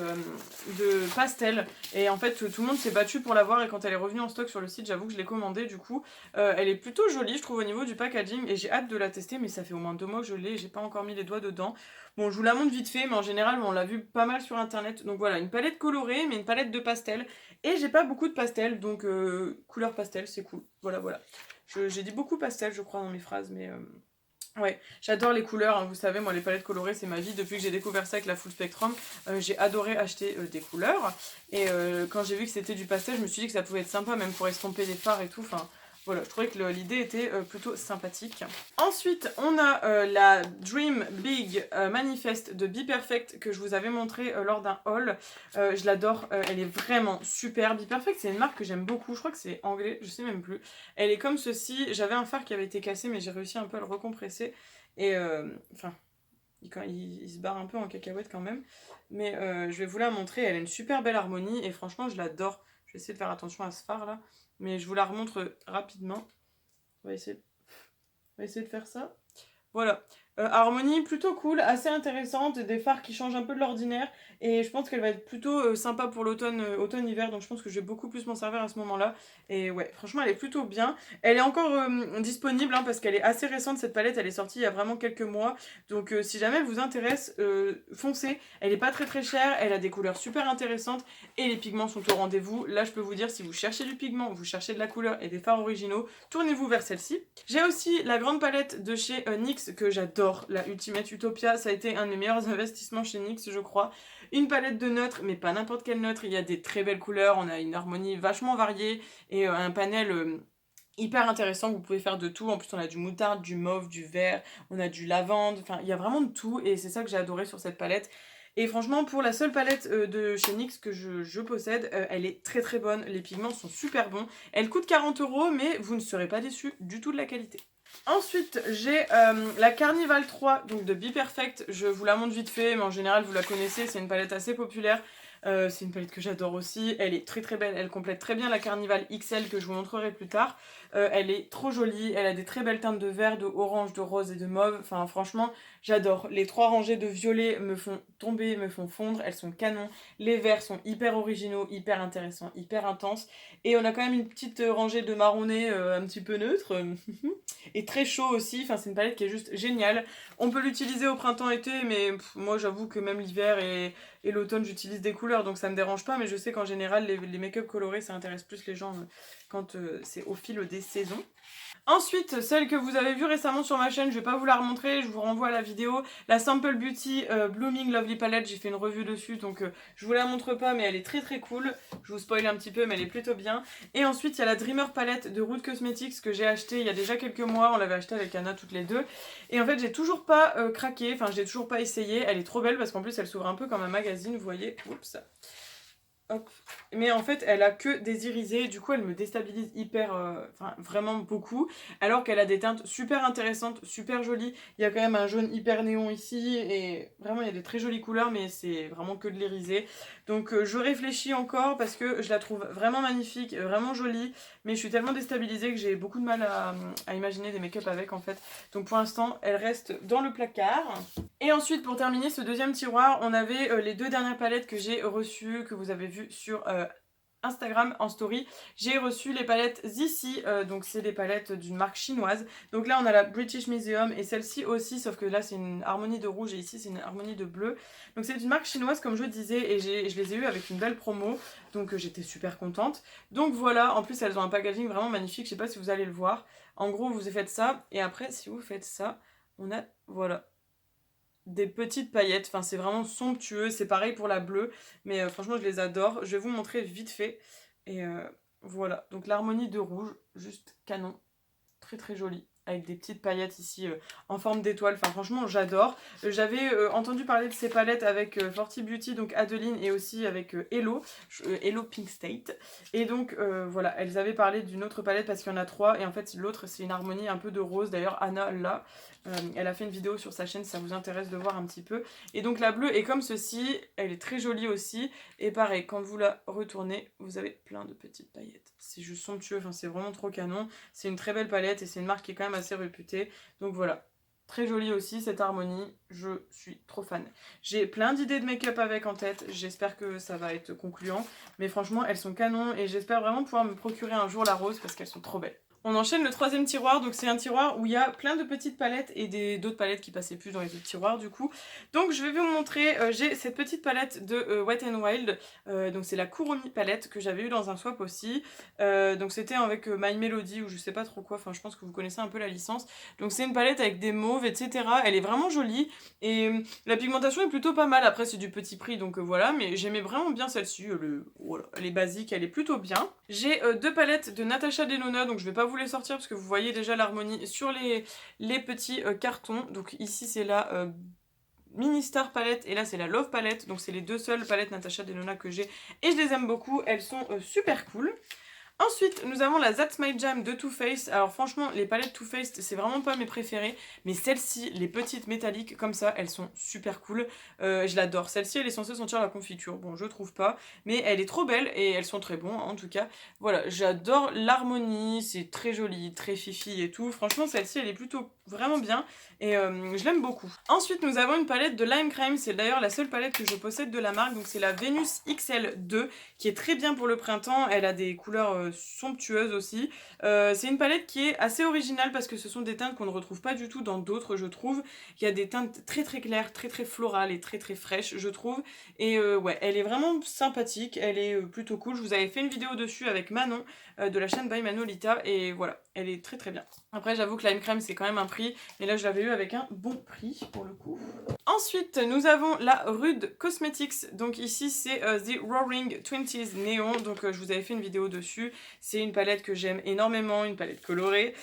pastel. Et en fait, tout le monde s'est battu pour l'avoir. Et quand elle est revenue en stock sur le site, j'avoue que je l'ai commandée du coup. Elle est plutôt jolie, je trouve, au niveau du packaging. Et j'ai hâte de la tester, mais ça fait au moins 2 mois que je l'ai. J'ai pas encore mis les doigts dedans. Bon, je vous la montre vite fait, mais en général, on l'a vu pas mal sur internet. Donc voilà, une palette colorée, mais une palette de pastel. Et j'ai pas beaucoup de pastel, donc couleur pastel, c'est cool. Voilà, voilà. J'ai dit beaucoup pastel, je crois, dans mes phrases, mais... Ouais, j'adore les couleurs, hein. Vous savez, moi les palettes colorées c'est ma vie, depuis que j'ai découvert ça avec la Full Spectrum, j'ai adoré acheter des couleurs, et quand j'ai vu que c'était du pastel, je me suis dit que ça pouvait être sympa même pour estomper les fards et tout, enfin voilà, je trouvais que l'idée était plutôt sympathique. Ensuite, on a la Dream Big Manifest de Be Perfect que je vous avais montré lors d'un haul. Je l'adore, elle est vraiment super. Be Perfect, c'est une marque que j'aime beaucoup, je crois que c'est anglais, je sais même plus. Elle est comme ceci, j'avais un fard qui avait été cassé, mais j'ai réussi un peu à le recompresser. Et enfin, il se barre un peu en cacahuète quand même. Mais je vais vous la montrer, elle a une super belle harmonie et franchement, je l'adore. Je vais essayer de faire attention à ce fard là. Mais je vous la remontre rapidement. On va essayer de faire ça. Voilà. Harmonie plutôt cool, assez intéressante, des fards qui changent un peu de l'ordinaire et je pense qu'elle va être plutôt sympa pour l'automne, automne-hiver, donc je pense que je vais beaucoup plus m'en servir à ce moment-là. Et ouais, franchement elle est plutôt bien. Elle est encore disponible hein, parce qu'elle est assez récente cette palette, elle est sortie il y a vraiment quelques mois, donc si jamais elle vous intéresse, foncez. Elle est pas très très chère, elle a des couleurs super intéressantes et les pigments sont au rendez-vous. Là je peux vous dire, si vous cherchez du pigment, vous cherchez de la couleur et des fards originaux, tournez-vous vers celle-ci. J'ai aussi la grande palette de chez NYX que j'adore. La Ultimate Utopia, ça a été un des meilleurs investissements chez NYX, je crois. Une palette de neutres, mais pas n'importe quelle neutre. Il y a des très belles couleurs, on a une harmonie vachement variée et un panel hyper intéressant. Vous pouvez faire de tout. En plus, on a du moutarde, du mauve, du vert, on a du lavande. Enfin, il y a vraiment de tout et c'est ça que j'ai adoré sur cette palette. Et franchement, pour la seule palette de chez NYX que je possède, elle est très très bonne. Les pigments sont super bons. Elle coûte 40 €, mais vous ne serez pas déçus du tout de la qualité. Ensuite, j'ai la Carnival 3 donc de Be Perfect. Je vous la montre vite fait, mais en général, vous la connaissez. C'est une palette assez populaire. C'est une palette que j'adore aussi. Elle est très très belle. Elle complète très bien la Carnival XL que je vous montrerai plus tard. Elle est trop jolie. Elle a des très belles teintes de vert, de orange, de rose et de mauve. Enfin, franchement, j'adore. Les 3 rangées de violet me font tomber, me font fondre. Elles sont canons. Les verts sont hyper originaux, hyper intéressants, hyper intenses. Et on a quand même une petite rangée de marronné un petit peu neutre. Et très chaud aussi. Enfin, c'est une palette qui est juste géniale. On peut l'utiliser au printemps-été, mais moi, j'avoue que même l'hiver et l'automne, j'utilise des couleurs, donc ça me dérange pas. Mais je sais qu'en général, les make-up colorés, ça intéresse plus les gens quand c'est au fil des saisons. Ensuite, celle que vous avez vue récemment sur ma chaîne, je vais pas vous la remontrer, je vous renvoie à la vidéo. La Sample Beauty Blooming Lovely Palette, j'ai fait une revue dessus, donc je vous la montre pas, mais elle est très très cool. Je vous spoil un petit peu, mais elle est plutôt bien. Et ensuite, il y a la Dreamer Palette de Root Cosmetics que j'ai acheté il y a déjà quelques mois. On l'avait acheté avec Anna toutes les deux. Et en fait, j'ai toujours pas craqué, enfin, j'ai toujours pas essayé. Elle est trop belle parce qu'en plus, elle s'ouvre un peu comme un magazine, vous voyez. Oups. Hop. Mais en fait, elle a que des irisés, du coup, elle me déstabilise hyper, enfin, vraiment beaucoup. Alors qu'elle a des teintes super intéressantes, super jolies. Il y a quand même un jaune hyper néon ici, et vraiment, il y a des très jolies couleurs, mais c'est vraiment que de l'irisé. Donc je réfléchis encore parce que je la trouve vraiment magnifique, vraiment jolie, mais je suis tellement déstabilisée que j'ai beaucoup de mal à imaginer des make-up avec en fait. Donc pour l'instant elle reste dans le placard. Et ensuite pour terminer ce deuxième tiroir, on avait les 2 dernières palettes que j'ai reçues, que vous avez vues sur Instagram en story. J'ai reçu les palettes Zissi, donc c'est des palettes d'une marque chinoise. Donc là on a la British Museum et celle-ci aussi, sauf que là c'est une harmonie de rouge et ici c'est une harmonie de bleu. Donc c'est une marque chinoise comme je disais et je les ai eues avec une belle promo, donc j'étais super contente. Donc voilà, en plus elles ont un packaging vraiment magnifique, je sais pas si vous allez le voir. En gros vous faites ça et après si vous faites ça, on a, voilà, des petites paillettes, enfin c'est vraiment somptueux, c'est pareil pour la bleue, mais franchement je les adore. Je vais vous montrer vite fait, et voilà, donc l'harmonie de rouge, juste canon, très très jolie, avec des petites paillettes ici en forme d'étoile, enfin franchement j'adore. J'avais entendu parler de ces palettes avec Forty Beauty, donc Adeline, et aussi avec Hello, Hello Pink State, et donc voilà, elles avaient parlé d'une autre palette parce qu'il y en a 3, et en fait l'autre c'est une harmonie un peu de rose, d'ailleurs Anna là, elle a fait une vidéo sur sa chaîne si ça vous intéresse de voir un petit peu. Et donc la bleue est comme ceci, elle est très jolie aussi, et pareil, quand vous la retournez, vous avez plein de petites paillettes. C'est juste somptueux, enfin c'est vraiment trop canon, c'est une très belle palette et c'est une marque qui est quand même assez réputée, donc voilà. Très jolie aussi cette harmonie, je suis trop fan. J'ai plein d'idées de make-up avec en tête, j'espère que ça va être concluant, mais franchement elles sont canons et j'espère vraiment pouvoir me procurer un jour la rose parce qu'elles sont trop belles. On enchaîne le troisième tiroir, donc c'est un tiroir où il y a plein de petites palettes et d'autres palettes qui passaient plus dans les autres tiroirs du coup. Donc je vais vous montrer, j'ai cette petite palette de Wet n Wild, donc c'est la Kuromi palette que j'avais eu dans un swap aussi. Donc c'était avec My Melody ou je sais pas trop quoi, enfin je pense que vous connaissez un peu la licence. Donc c'est une palette avec des mauves etc, elle est vraiment jolie et la pigmentation est plutôt pas mal, après c'est du petit prix donc voilà, mais j'aimais vraiment bien celle-ci, voilà, elle est basique, elle est plutôt bien. J'ai 2 palettes de Natasha Denona, donc je vais pas vous les sortir parce que vous voyez déjà l'harmonie sur les petits cartons. Donc ici c'est la Mini Star palette et là c'est la Love palette, donc c'est les 2 seules palettes Natasha Denona que j'ai et je les aime beaucoup, elles sont super cool. Ensuite, nous avons la That's My Jam de Too Faced. Alors franchement, les palettes Too Faced, c'est vraiment pas mes préférées. Mais celles-ci, les petites métalliques comme ça, elles sont super cool. Je l'adore. Celle-ci, elle est censée sentir la confiture. Bon, je trouve pas. Mais elle est trop belle et elles sont très bonnes en tout cas. Voilà, j'adore l'harmonie. C'est très joli, très fifi et tout. Franchement, celle-ci, elle est plutôt vraiment bien. Et je l'aime beaucoup. Ensuite, nous avons une palette de Lime Crime. C'est d'ailleurs la seule palette que je possède de la marque. Donc c'est la Venus XL2 qui est très bien pour le printemps. Elle a des couleurs somptueuse aussi. C'est une palette qui est assez originale parce que ce sont des teintes qu'on ne retrouve pas du tout dans d'autres, je trouve. Il y a des teintes très très claires, très très florales et très très fraîches, je trouve. Et ouais, elle est vraiment sympathique, elle est plutôt cool. Je vous avais fait une vidéo dessus avec Manon de la chaîne By Manolita et voilà, elle est très très bien. Après, j'avoue que Lime Crème c'est quand même un prix, mais là je l'avais eu avec un bon prix pour le coup. Ensuite, nous avons la Rude Cosmetics. Donc ici, c'est The Roaring Twenties Neon. Donc je vous avais fait une vidéo dessus. C'est une palette que j'aime énormément, une palette colorée,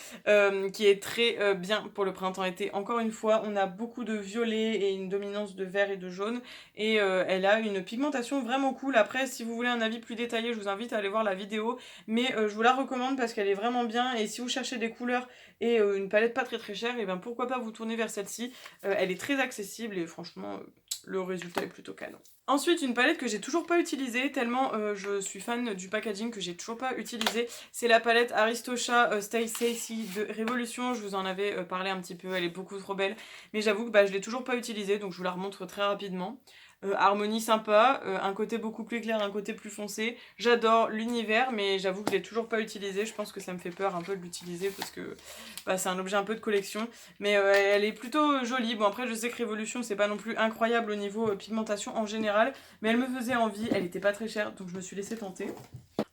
qui est très bien pour le printemps-été. Encore une fois, on a beaucoup de violet et une dominance de vert et de jaune. Et elle a une pigmentation vraiment cool. Après, si vous voulez un avis plus détaillé, je vous invite à aller voir la vidéo. Mais je vous la recommande parce qu'elle est vraiment bien. Et si vous cherchez des couleurs et une palette pas très très chère, et ben pourquoi pas vous tourner vers celle-ci. Elle est très accessible et franchement le résultat est plutôt canon. Ensuite, une palette que j'ai toujours pas utilisée, tellement je suis fan du packaging que j'ai toujours pas utilisé, c'est la palette Aristocha Stay Sassy de Révolution. Je vous en avais parlé un petit peu, elle est beaucoup trop belle, mais j'avoue que je l'ai toujours pas utilisée, donc je vous la remontre très rapidement. Harmonie sympa, un côté beaucoup plus clair, un côté plus foncé. J'adore l'univers, mais j'avoue que je l'ai toujours pas utilisé. Je pense que ça me fait peur un peu de l'utiliser parce que c'est un objet un peu de collection. Mais elle est plutôt jolie. Bon, après, je sais que Révolution, c'est pas non plus incroyable au niveau pigmentation en général, mais elle me faisait envie. Elle était pas très chère, donc je me suis laissée tenter.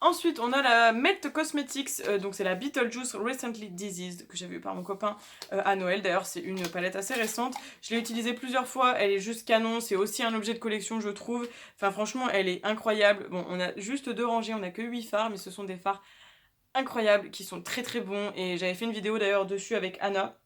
Ensuite, on a la Melt Cosmetics, donc c'est la Beetlejuice Recently Diseased, que j'avais eu par mon copain à Noël. D'ailleurs, c'est une palette assez récente. Je l'ai utilisée plusieurs fois, elle est juste canon, c'est aussi un objet de collection, je trouve. Enfin, franchement, elle est incroyable. Bon, on a juste 2 rangées, on a que 8 fards, mais ce sont des fards incroyables, qui sont très très bons. Et j'avais fait une vidéo d'ailleurs dessus avec Anna,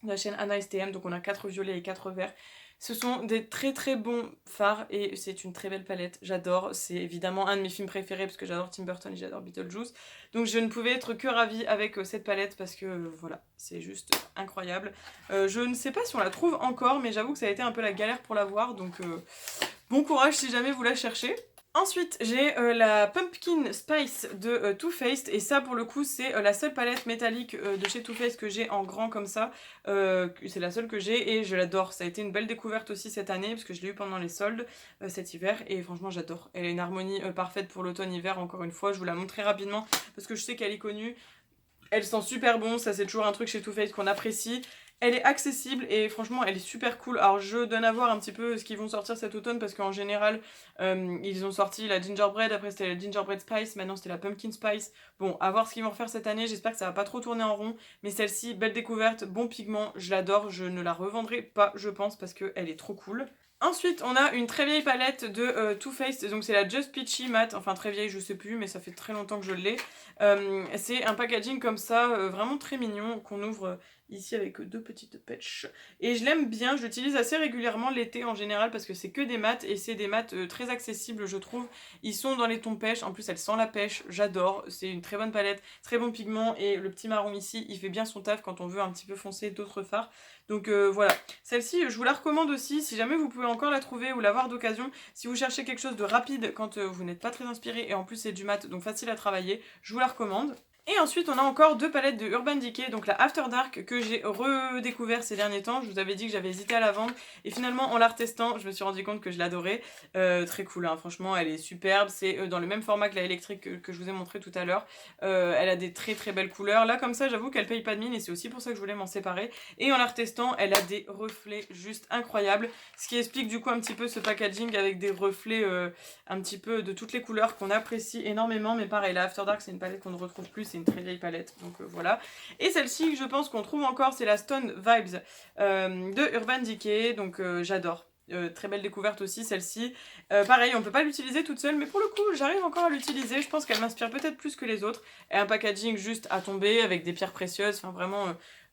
de la chaîne Anna STM, donc on a 4 violets et 4 verts. Ce sont des très très bons fards et c'est une très belle palette, j'adore. C'est évidemment un de mes films préférés parce que j'adore Tim Burton et j'adore Beetlejuice. Donc je ne pouvais être que ravie avec cette palette parce que voilà, c'est juste incroyable. Je ne sais pas si on la trouve encore, mais j'avoue que ça a été un peu la galère pour la voir, donc bon courage si jamais vous la cherchez. Ensuite, j'ai la Pumpkin Spice de Too Faced, et ça pour le coup c'est la seule palette métallique de chez Too Faced que j'ai en grand comme ça. C'est la seule que j'ai et je l'adore. Ça a été une belle découverte aussi cette année parce que je l'ai eu pendant les soldes cet hiver et franchement j'adore. Elle a une harmonie parfaite pour l'automne-hiver, encore une fois. Je vous la montre très rapidement parce que je sais qu'elle est connue. Elle sent super bon, ça c'est toujours un truc chez Too Faced qu'on apprécie. Elle est accessible et franchement elle est super cool. Alors je donne à voir un petit peu ce qu'ils vont sortir cet automne parce qu'en général ils ont sorti la gingerbread, après c'était la gingerbread spice, maintenant c'était la pumpkin spice. Bon, à voir ce qu'ils vont refaire cette année, j'espère que ça va pas trop tourner en rond. Mais celle-ci, belle découverte, bon pigment, je l'adore, je ne la revendrai pas je pense parce qu'elle est trop cool. Ensuite, on a une très vieille palette de Too Faced, donc c'est la Just Peachy Matte, enfin très vieille je sais plus, mais ça fait très longtemps que je l'ai. C'est un packaging comme ça, vraiment très mignon, qu'on ouvre ici avec deux petites patches. Et je l'aime bien, je l'utilise assez régulièrement l'été en général parce que c'est que des mattes et c'est des mattes très accessibles je trouve. Ils sont dans les tons pêche, en plus elle sent la pêche, j'adore, c'est une très bonne palette, très bon pigment et le petit marron ici, il fait bien son taf quand on veut un petit peu foncer d'autres fards. Donc voilà, celle-ci je vous la recommande aussi si jamais vous pouvez encore la trouver ou l'avoir d'occasion. Si vous cherchez quelque chose de rapide quand vous n'êtes pas très inspiré et en plus c'est du mat donc facile à travailler, je vous la recommande. Et ensuite, on a encore deux palettes de Urban Decay, donc la After Dark que j'ai redécouvert ces derniers temps. Je vous avais dit que j'avais hésité à la vendre et finalement, en la retestant, je me suis rendu compte que je l'adorais. Très cool, hein, franchement, elle est superbe. C'est dans le même format que la électrique que je vous ai montré tout à l'heure. Elle a des très très belles couleurs. Là, comme ça, j'avoue qu'elle paye pas de mine et c'est aussi pour ça que je voulais m'en séparer. Et en la retestant, elle a des reflets juste incroyables. Ce qui explique du coup un petit peu ce packaging avec des reflets un petit peu de toutes les couleurs qu'on apprécie énormément. Mais pareil, la After Dark, c'est une palette qu'on ne retrouve plus. C'est une très vieille palette, donc voilà. Et celle-ci, je pense qu'on trouve encore, c'est la Stone Vibes de Urban Decay, donc j'adore. Très belle découverte aussi celle-ci. Pareil, on peut pas l'utiliser toute seule, mais pour le coup, j'arrive encore à l'utiliser. Je pense qu'elle m'inspire peut-être plus que les autres. Et un packaging juste à tomber avec des pierres précieuses, enfin vraiment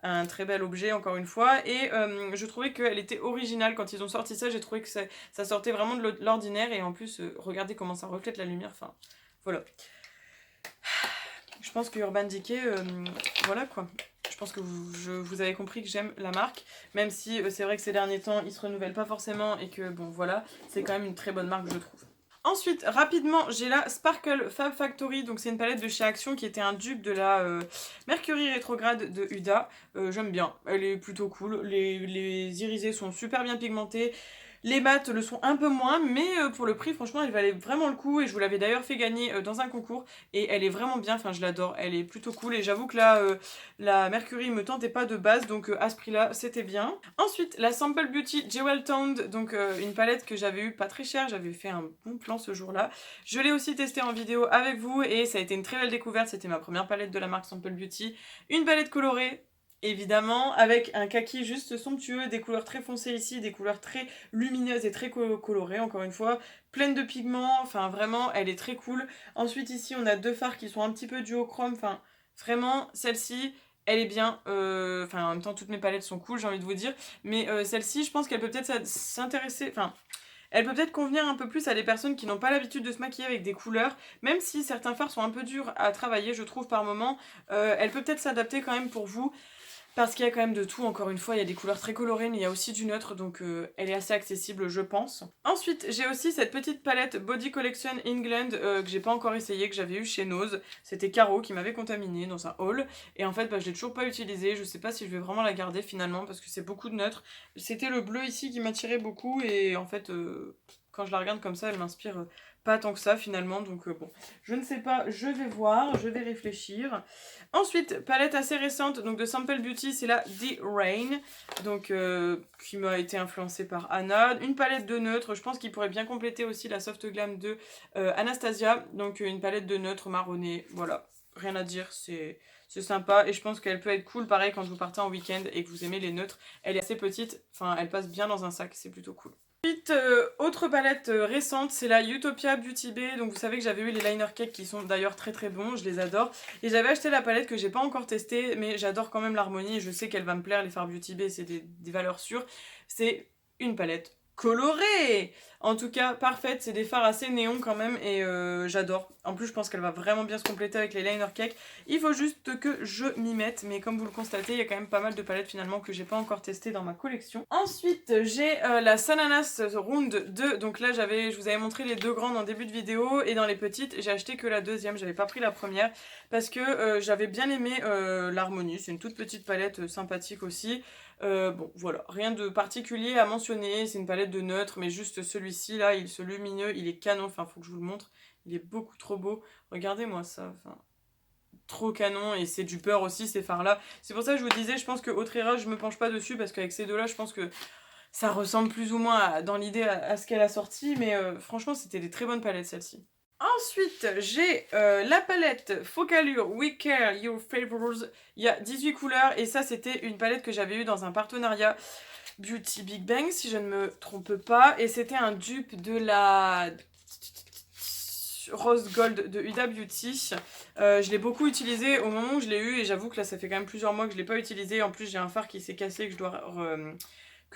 un très bel objet encore une fois. Et je trouvais qu'elle était originale quand ils ont sorti ça. J'ai trouvé que ça sortait vraiment de l'ordinaire et en plus, regardez comment ça reflète la lumière. Enfin, voilà. Je pense que Urban Decay, voilà quoi. Je pense que vous avez compris que j'aime la marque, même si c'est vrai que ces derniers temps, ils se renouvellent pas forcément et que bon voilà, c'est quand même une très bonne marque je trouve. Ensuite, rapidement, j'ai la Sparkle Fab Factory, donc c'est une palette de chez Action qui était un dupe de la Mercury Rétrograde de Huda. J'aime bien, elle est plutôt cool, les irisés sont super bien pigmentés. Les mattes le sont un peu moins, mais pour le prix, franchement, elle valait vraiment le coup. Et je vous l'avais d'ailleurs fait gagner dans un concours. Et elle est vraiment bien, enfin, je l'adore. Elle est plutôt cool. Et j'avoue que là, la Mercury me tentait pas de base, donc à ce prix-là, c'était bien. Ensuite, la Sample Beauty Jewel Toned, donc une palette que j'avais eu pas très chère. J'avais fait un bon plan ce jour-là. Je l'ai aussi testée en vidéo avec vous et ça a été une très belle découverte. C'était ma première palette de la marque Sample Beauty. Une palette colorée, évidemment, avec un kaki juste somptueux, des couleurs très foncées ici, des couleurs très lumineuses et très colorées, encore une fois, pleine de pigments, enfin vraiment, elle est très cool. Ensuite ici, on a deux fards qui sont un petit peu duochrome, enfin vraiment, celle-ci, elle est bien, enfin en même temps, toutes mes palettes sont cool, j'ai envie de vous dire, mais celle-ci, je pense qu'elle peut peut-être s'intéresser, enfin... Elle peut peut-être convenir un peu plus à des personnes qui n'ont pas l'habitude de se maquiller avec des couleurs, même si certains fards sont un peu durs à travailler, je trouve, par moment. Elle peut peut-être s'adapter quand même pour vous. Parce qu'il y a quand même de tout, encore une fois, il y a des couleurs très colorées, mais il y a aussi du neutre, donc elle est assez accessible, je pense. Ensuite, j'ai aussi cette petite palette Body Collection England que j'ai pas encore essayé, que j'avais eu chez Nose. C'était Caro qui m'avait contaminé dans un haul, et en fait, je l'ai toujours pas utilisée. Je sais pas si je vais vraiment la garder finalement, parce que c'est beaucoup de neutre. C'était le bleu ici qui m'attirait beaucoup, et en fait, quand je la regarde comme ça, elle m'inspire pas tant que ça finalement, donc bon. Je ne sais pas, je vais voir, je vais réfléchir. Ensuite, palette assez récente, donc de Sample Beauty, c'est la The Rain, donc qui m'a été influencée par Anna. Une palette de neutres, je pense qu'il pourrait bien compléter aussi la Soft Glam de Anastasia, donc une palette de neutres marronnées, voilà, rien à dire, c'est sympa et je pense qu'elle peut être cool, pareil, quand vous partez en week-end et que vous aimez les neutres. Elle est assez petite, enfin elle passe bien dans un sac, c'est plutôt cool. Ensuite, autre palette récente, c'est la Utopia Beauty Bay. Donc vous savez que j'avais eu les liner cake qui sont d'ailleurs très très bons, je les adore. Et j'avais acheté la palette que j'ai pas encore testée, mais j'adore quand même l'harmonie et je sais qu'elle va me plaire, les fards Beauty Bay, c'est des valeurs sûres. C'est une palette colorée. En tout cas, parfaite, c'est des fards assez néons quand même et j'adore. En plus, je pense qu'elle va vraiment bien se compléter avec les liner cake. Il faut juste que je m'y mette, mais comme vous le constatez, il y a quand même pas mal de palettes finalement que j'ai pas encore testées dans ma collection. Ensuite, j'ai la Sananas Round 2, donc là je vous avais montré les deux grandes en début de vidéo, et dans les petites, j'ai acheté que la deuxième, j'avais pas pris la première, parce que j'avais bien aimé l'harmonie, c'est une toute petite palette sympathique aussi. Bon voilà, rien de particulier à mentionner, c'est une palette de neutre, mais juste celui-ci là, ce lumineux, il est canon, enfin faut que je vous le montre, il est beaucoup trop beau, regardez-moi ça, enfin trop canon, et c'est du beurre aussi ces fards là, c'est pour ça que je vous disais, je pense que Autrera je me penche pas dessus, parce qu'avec ces deux là je pense que ça ressemble plus ou moins dans l'idée à ce qu'elle a sorti, mais franchement c'était des très bonnes palettes celles-ci. Ensuite, j'ai la palette Focallure We Care Your Favors. Il y a 18 couleurs et ça, c'était une palette que j'avais eue dans un partenariat Beauty Big Bang, si je ne me trompe pas. Et c'était un dupe de la Rose Gold de Huda Beauty. Je l'ai beaucoup utilisé au moment où je l'ai eu et j'avoue que là, ça fait quand même plusieurs mois que je ne l'ai pas utilisé. En plus, j'ai un fard qui s'est cassé que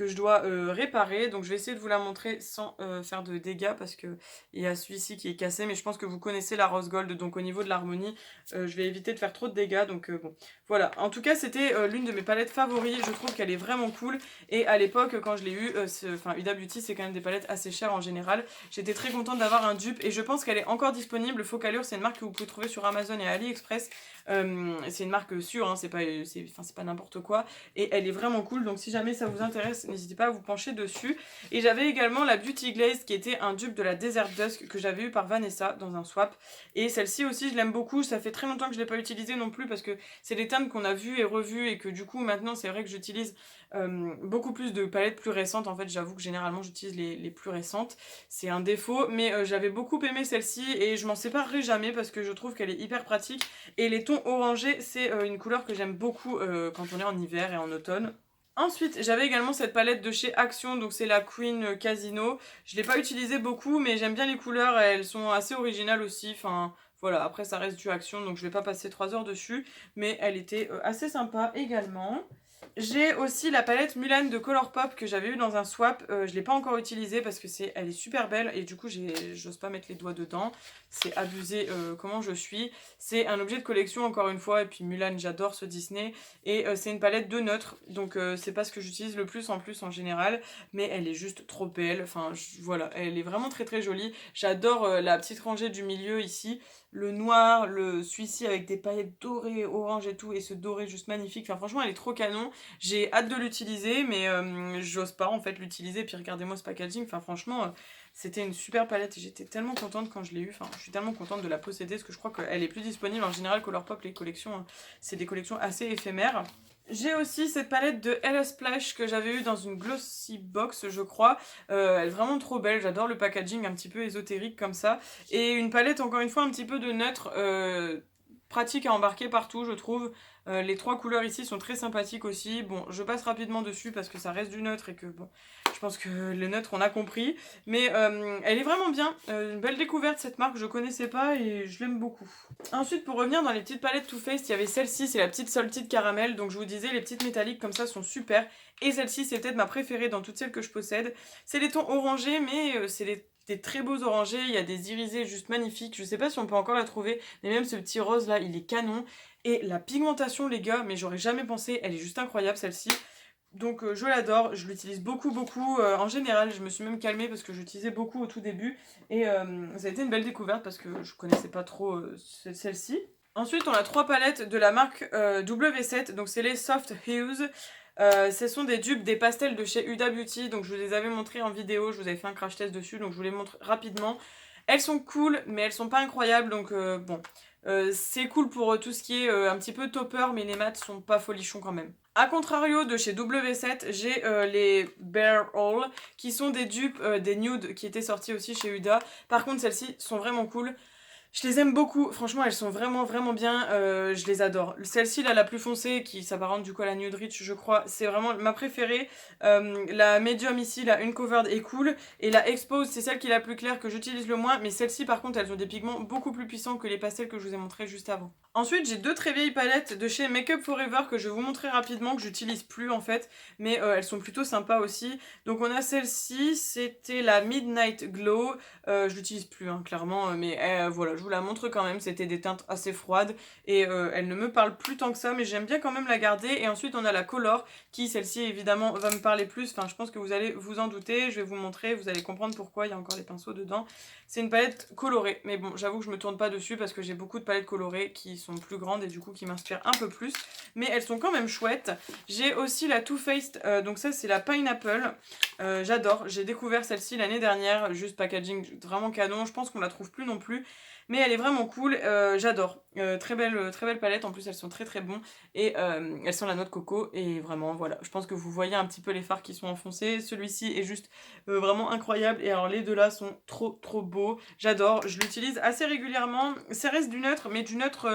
je dois réparer, donc je vais essayer de vous la montrer sans faire de dégâts, parce que il y a celui-ci qui est cassé, mais je pense que vous connaissez la Rose Gold, donc au niveau de l'harmonie je vais éviter de faire trop de dégâts, donc bon voilà. En tout cas c'était l'une de mes palettes favoris, je trouve qu'elle est vraiment cool, et à l'époque quand je l'ai eu, enfin Huda Beauty c'est quand même des palettes assez chères en général, j'étais très contente d'avoir un dupe, et je pense qu'elle est encore disponible. Focallure, c'est une marque que vous pouvez trouver sur Amazon et AliExpress, c'est une marque sûre, hein, c'est pas n'importe quoi, et elle est vraiment cool, donc si jamais ça vous intéresse, n'hésitez pas à vous pencher dessus. Et j'avais également la Beauty Glaze qui était un dupe de la Desert Dusk que j'avais eu par Vanessa dans un swap, et celle-ci aussi je l'aime beaucoup. Ça fait très longtemps que je l'ai pas utilisée non plus, parce que c'est des thèmes qu'on a vus et revus, et que du coup maintenant c'est vrai que j'utilise beaucoup plus de palettes plus récentes. En fait j'avoue que généralement j'utilise les plus récentes, c'est un défaut, mais j'avais beaucoup aimé celle-ci et je m'en séparerai jamais, parce que je trouve qu'elle est hyper pratique, et les tons orangés c'est une couleur que j'aime beaucoup quand on est en hiver et en automne. Ensuite, j'avais également cette palette de chez Action, donc c'est la Queen Casino. Je l'ai pas utilisée beaucoup, mais j'aime bien les couleurs, elles sont assez originales aussi. Enfin, voilà, après ça reste du Action, donc je vais pas passer 3 heures dessus, mais elle était assez sympa également. J'ai aussi la palette Mulan de Colourpop que j'avais eu dans un swap, je l'ai pas encore utilisée parce que elle est super belle, et du coup j'ose pas mettre les doigts dedans, c'est abusé comment je suis. C'est un objet de collection encore une fois, et puis Mulan, j'adore ce Disney, et c'est une palette de neutre, donc c'est pas ce que j'utilise le plus en général, mais elle est juste trop belle, enfin voilà, elle est vraiment très très jolie. J'adore la petite rangée du milieu ici, le noir, celui-ci avec des paillettes dorées, orange et tout, et ce doré juste magnifique, enfin franchement elle est trop canon. J'ai hâte de l'utiliser, mais j'ose pas en fait l'utiliser, puis regardez-moi ce packaging, enfin franchement c'était une super palette et j'étais tellement contente quand je l'ai eu, enfin je suis tellement contente de la posséder, parce que je crois qu'elle est plus disponible en général. Colourpop, les collections, hein, c'est des collections assez éphémères. J'ai aussi cette palette de LS Splash que j'avais eu dans une glossy box, je crois. Elle est vraiment trop belle, j'adore le packaging un petit peu ésotérique comme ça. Et une palette encore une fois un petit peu de neutre, pratique à embarquer partout je trouve. Les trois couleurs ici sont très sympathiques aussi. Bon, je passe rapidement dessus parce que ça reste du neutre et que bon, je pense que le neutre on a compris. Mais elle est vraiment bien, une belle découverte cette marque, je connaissais pas et je l'aime beaucoup. Ensuite, pour revenir dans les petites palettes Too Faced, il y avait celle-ci, c'est la petite Salted Caramel. Donc je vous disais, les petites métalliques comme ça sont super. Et celle-ci c'est peut-être ma préférée dans toutes celles que je possède. C'est les tons orangés, mais c'est des très beaux orangés, il y a des irisés juste magnifiques, je sais pas si on peut encore la trouver, mais même ce petit rose là, il est canon. Et la pigmentation les gars, mais j'aurais jamais pensé, elle est juste incroyable celle-ci. Donc je l'adore, je l'utilise beaucoup en général, je me suis même calmée parce que j'utilisais beaucoup au tout début. Et ça a été une belle découverte parce que je connaissais pas trop celle-ci. Ensuite on a trois palettes de la marque W7, donc c'est les Soft Hues. Ce sont des dupes des pastels de chez Huda Beauty, donc je vous les avais montrés en vidéo, je vous avais fait un crash test dessus, donc je vous les montre rapidement. Elles sont cool, mais elles sont pas incroyables, donc bon, c'est cool pour tout ce qui est un petit peu topper, mais les mats sont pas folichons quand même. A contrario de chez W7, j'ai les Bare All, qui sont des dupes des nudes qui étaient sortis aussi chez Huda. Par contre, celles-ci sont vraiment cool. Je les aime beaucoup, franchement elles sont vraiment vraiment bien, je les adore. Celle-ci là, la plus foncée, qui s'apparente du coup à la Nude Rich je crois, c'est vraiment ma préférée. La Medium ici, la Uncovered est cool, et la Expose c'est celle qui est la plus claire que j'utilise le moins, mais celle-ci par contre elles ont des pigments beaucoup plus puissants que les pastels que je vous ai montrés juste avant. Ensuite j'ai deux très vieilles palettes de chez Make Up For Ever que je vais vous montrer rapidement, que j'utilise plus en fait, mais elles sont plutôt sympas aussi. Donc on a celle-ci, c'était la Midnight Glow, je l'utilise plus hein, clairement, mais voilà, je vous la montre quand même, c'était des teintes assez froides et elle ne me parle plus tant que ça, mais j'aime bien quand même la garder. Et ensuite on a la Color qui, celle-ci évidemment va me parler plus, enfin je pense que vous allez vous en douter, je vais vous montrer, vous allez comprendre pourquoi, il y a encore les pinceaux dedans. C'est une palette colorée, mais bon j'avoue que je me tourne pas dessus parce que j'ai beaucoup de palettes colorées qui sont plus grandes et du coup qui m'inspirent un peu plus, mais elles sont quand même chouettes. J'ai aussi la Too Faced, donc ça c'est la Pineapple, j'adore, j'ai découvert celle-ci l'année dernière, juste packaging vraiment canon, je pense qu'on la trouve plus non plus, mais elle est vraiment cool, j'adore. Très belle palette, en plus elles sont très très bons, et elles sont la noix de coco, et vraiment voilà, je pense que vous voyez un petit peu les fards qui sont enfoncés, celui-ci est juste vraiment incroyable, et alors les deux là sont trop trop beaux, j'adore, je l'utilise assez régulièrement, ça reste du neutre, mais du neutre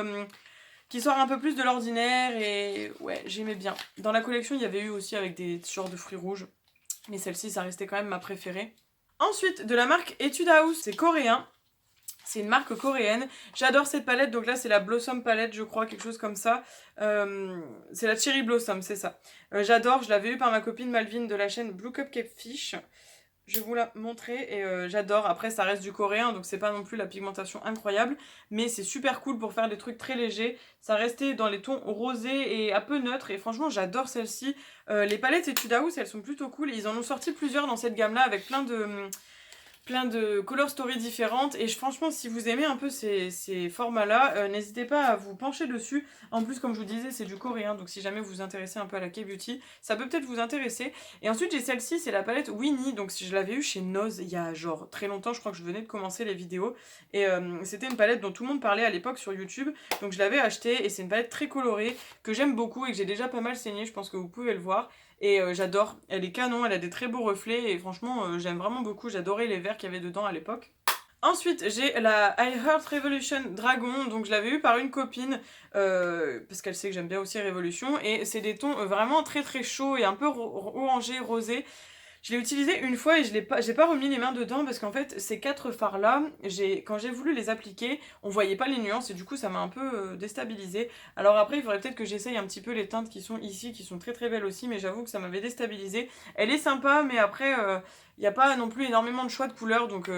qui sort un peu plus de l'ordinaire, et ouais, j'aimais bien. Dans la collection, il y avait eu aussi avec des genres de fruits rouges, mais celle-ci, ça restait quand même ma préférée. Ensuite, de la marque Etude House, c'est coréen. C'est une marque coréenne. J'adore cette palette, donc là c'est la Blossom palette, je crois, quelque chose comme ça. C'est la Cherry Blossom, c'est ça. J'adore, je l'avais eu par ma copine Malvine de la chaîne Blue Cupcake Fish. Je vais vous la montrer et j'adore. Après ça reste du coréen, donc c'est pas non plus la pigmentation incroyable, mais c'est super cool pour faire des trucs très légers. Ça restait dans les tons rosés et un peu neutres, et franchement j'adore celle-ci. Les palettes Etude House, elles sont plutôt cool. Ils en ont sorti plusieurs dans cette gamme là avec plein de color stories différentes, et franchement si vous aimez un peu ces formats là, n'hésitez pas à vous pencher dessus. En plus comme je vous disais c'est du coréen, donc si jamais vous vous intéressez un peu à la K-beauty, ça peut peut-être vous intéresser. Et ensuite j'ai celle-ci, c'est la palette Winnie, donc je l'avais eu chez Noz il y a genre très longtemps, je crois que je venais de commencer les vidéos, et c'était une palette dont tout le monde parlait à l'époque sur YouTube, donc je l'avais achetée, et c'est une palette très colorée que j'aime beaucoup et que j'ai déjà pas mal saigné, je pense que vous pouvez le voir. Et j'adore, elle est canon, elle a des très beaux reflets, et franchement j'aime vraiment beaucoup, j'adorais les verres qu'il y avait dedans à l'époque. Ensuite, j'ai la I Heart Revolution Dragon, donc je l'avais eu par une copine, parce qu'elle sait que j'aime bien aussi Révolution, et c'est des tons vraiment très très chauds et un peu orangés, rosés. Je l'ai utilisé une fois et j'ai pas remis les mains dedans parce qu'en fait ces quatre fards là, quand j'ai voulu les appliquer, on voyait pas les nuances et du coup ça m'a un peu déstabilisé. Alors après il faudrait peut-être que j'essaye un petit peu les teintes qui sont ici, qui sont très très belles aussi, mais j'avoue que ça m'avait déstabilisé. Elle est sympa, mais après il n'y a pas non plus énormément de choix de couleurs, donc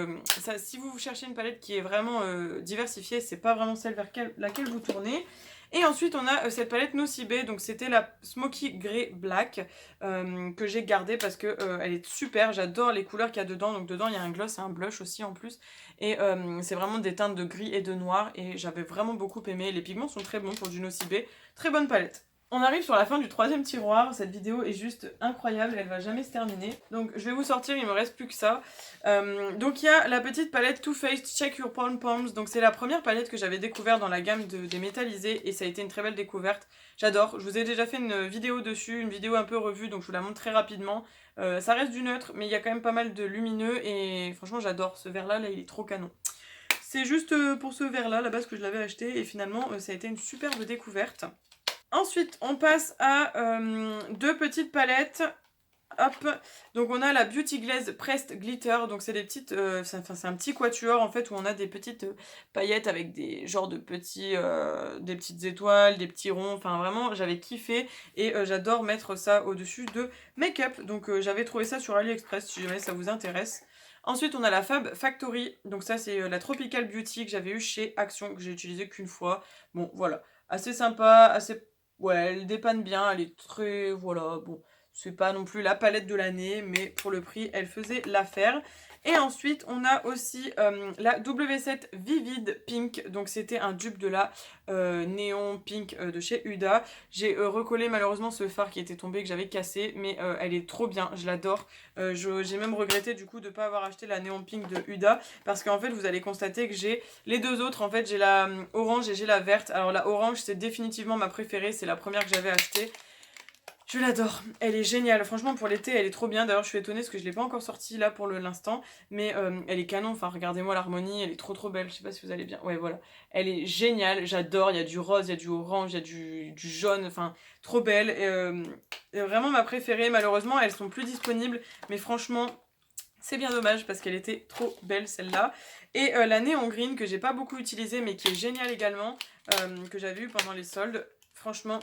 si vous cherchez une palette qui est vraiment diversifiée, c'est pas vraiment celle vers laquelle vous tournez. Et ensuite on a cette palette Nocibé, donc c'était la Smoky Grey Black, que j'ai gardée parce que elle est super, j'adore les couleurs qu'il y a dedans. Donc dedans il y a un gloss et un blush aussi en plus, et c'est vraiment des teintes de gris et de noir, et j'avais vraiment beaucoup aimé. Les pigments sont très bons pour du Nocibé, très bonne palette. On arrive sur la fin du troisième tiroir, cette vidéo est juste incroyable, elle va jamais se terminer. Donc je vais vous sortir, il me reste plus que ça. Donc il y a la petite palette Too Faced Check Your Palm Palms, donc c'est la première palette que j'avais découverte dans la gamme des métallisés, et ça a été une très belle découverte. J'adore, je vous ai déjà fait une vidéo dessus, une vidéo un peu revue, donc je vous la montre très rapidement. Ça reste du neutre, mais il y a quand même pas mal de lumineux, et franchement j'adore, ce vert là il est trop canon. C'est juste pour ce vert là, la base que je l'avais acheté, et finalement ça a été une superbe découverte. Ensuite, on passe à deux petites palettes. Hop, donc on a la Beauty Glaze Pressed Glitter, donc c'est des petites, c'est un petit quatuor en fait où on a des petites paillettes avec des genres de des petites étoiles, des petits ronds, enfin vraiment j'avais kiffé, et j'adore mettre ça au-dessus de make-up, donc j'avais trouvé ça sur AliExpress si jamais ça vous intéresse. Ensuite on a la Fab Factory, donc ça c'est la Tropical Beauty que j'avais eu chez Action, que j'ai utilisé qu'une fois. Bon voilà, assez sympa, assez... Ouais, elle dépanne bien, elle est très... Voilà, bon, c'est pas non plus la palette de l'année, mais pour le prix, elle faisait l'affaire. Et ensuite, on a aussi la W7 Vivid Pink, donc c'était un dupe de la Néon Pink de chez Huda. J'ai recollé malheureusement ce fard qui était tombé, que j'avais cassé, mais elle est trop bien, je l'adore. J'ai même regretté du coup de ne pas avoir acheté la Néon Pink de Huda, parce qu'en fait vous allez constater que j'ai les deux autres, en fait j'ai la orange et j'ai la verte. Alors la orange c'est définitivement ma préférée, c'est la première que j'avais achetée. Je l'adore, elle est géniale, franchement pour l'été elle est trop bien, d'ailleurs je suis étonnée parce que je l'ai pas encore sortie là pour l'instant, mais elle est canon, enfin regardez-moi l'harmonie, elle est trop belle, je sais pas si vous allez bien, ouais voilà, elle est géniale, j'adore, il y a du rose, il y a du orange, il y a du jaune, enfin trop belle, et vraiment ma préférée, malheureusement elles sont plus disponibles, mais franchement c'est bien dommage parce qu'elle était trop belle celle-là. Et la Neon Green que j'ai pas beaucoup utilisée mais qui est géniale également, que j'avais eu pendant les soldes. Franchement,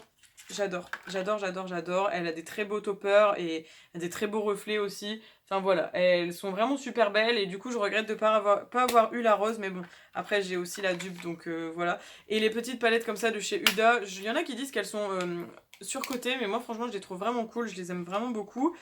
j'adore. J'adore. Elle a des très beaux toppers et des très beaux reflets aussi. Enfin voilà, elles sont vraiment super belles et du coup je regrette de pas avoir eu la rose, mais bon, après j'ai aussi la dupe donc voilà. Et les petites palettes comme ça de chez Huda, il y en a qui disent qu'elles sont surcotées, mais moi franchement je les trouve vraiment cool, je les aime vraiment beaucoup.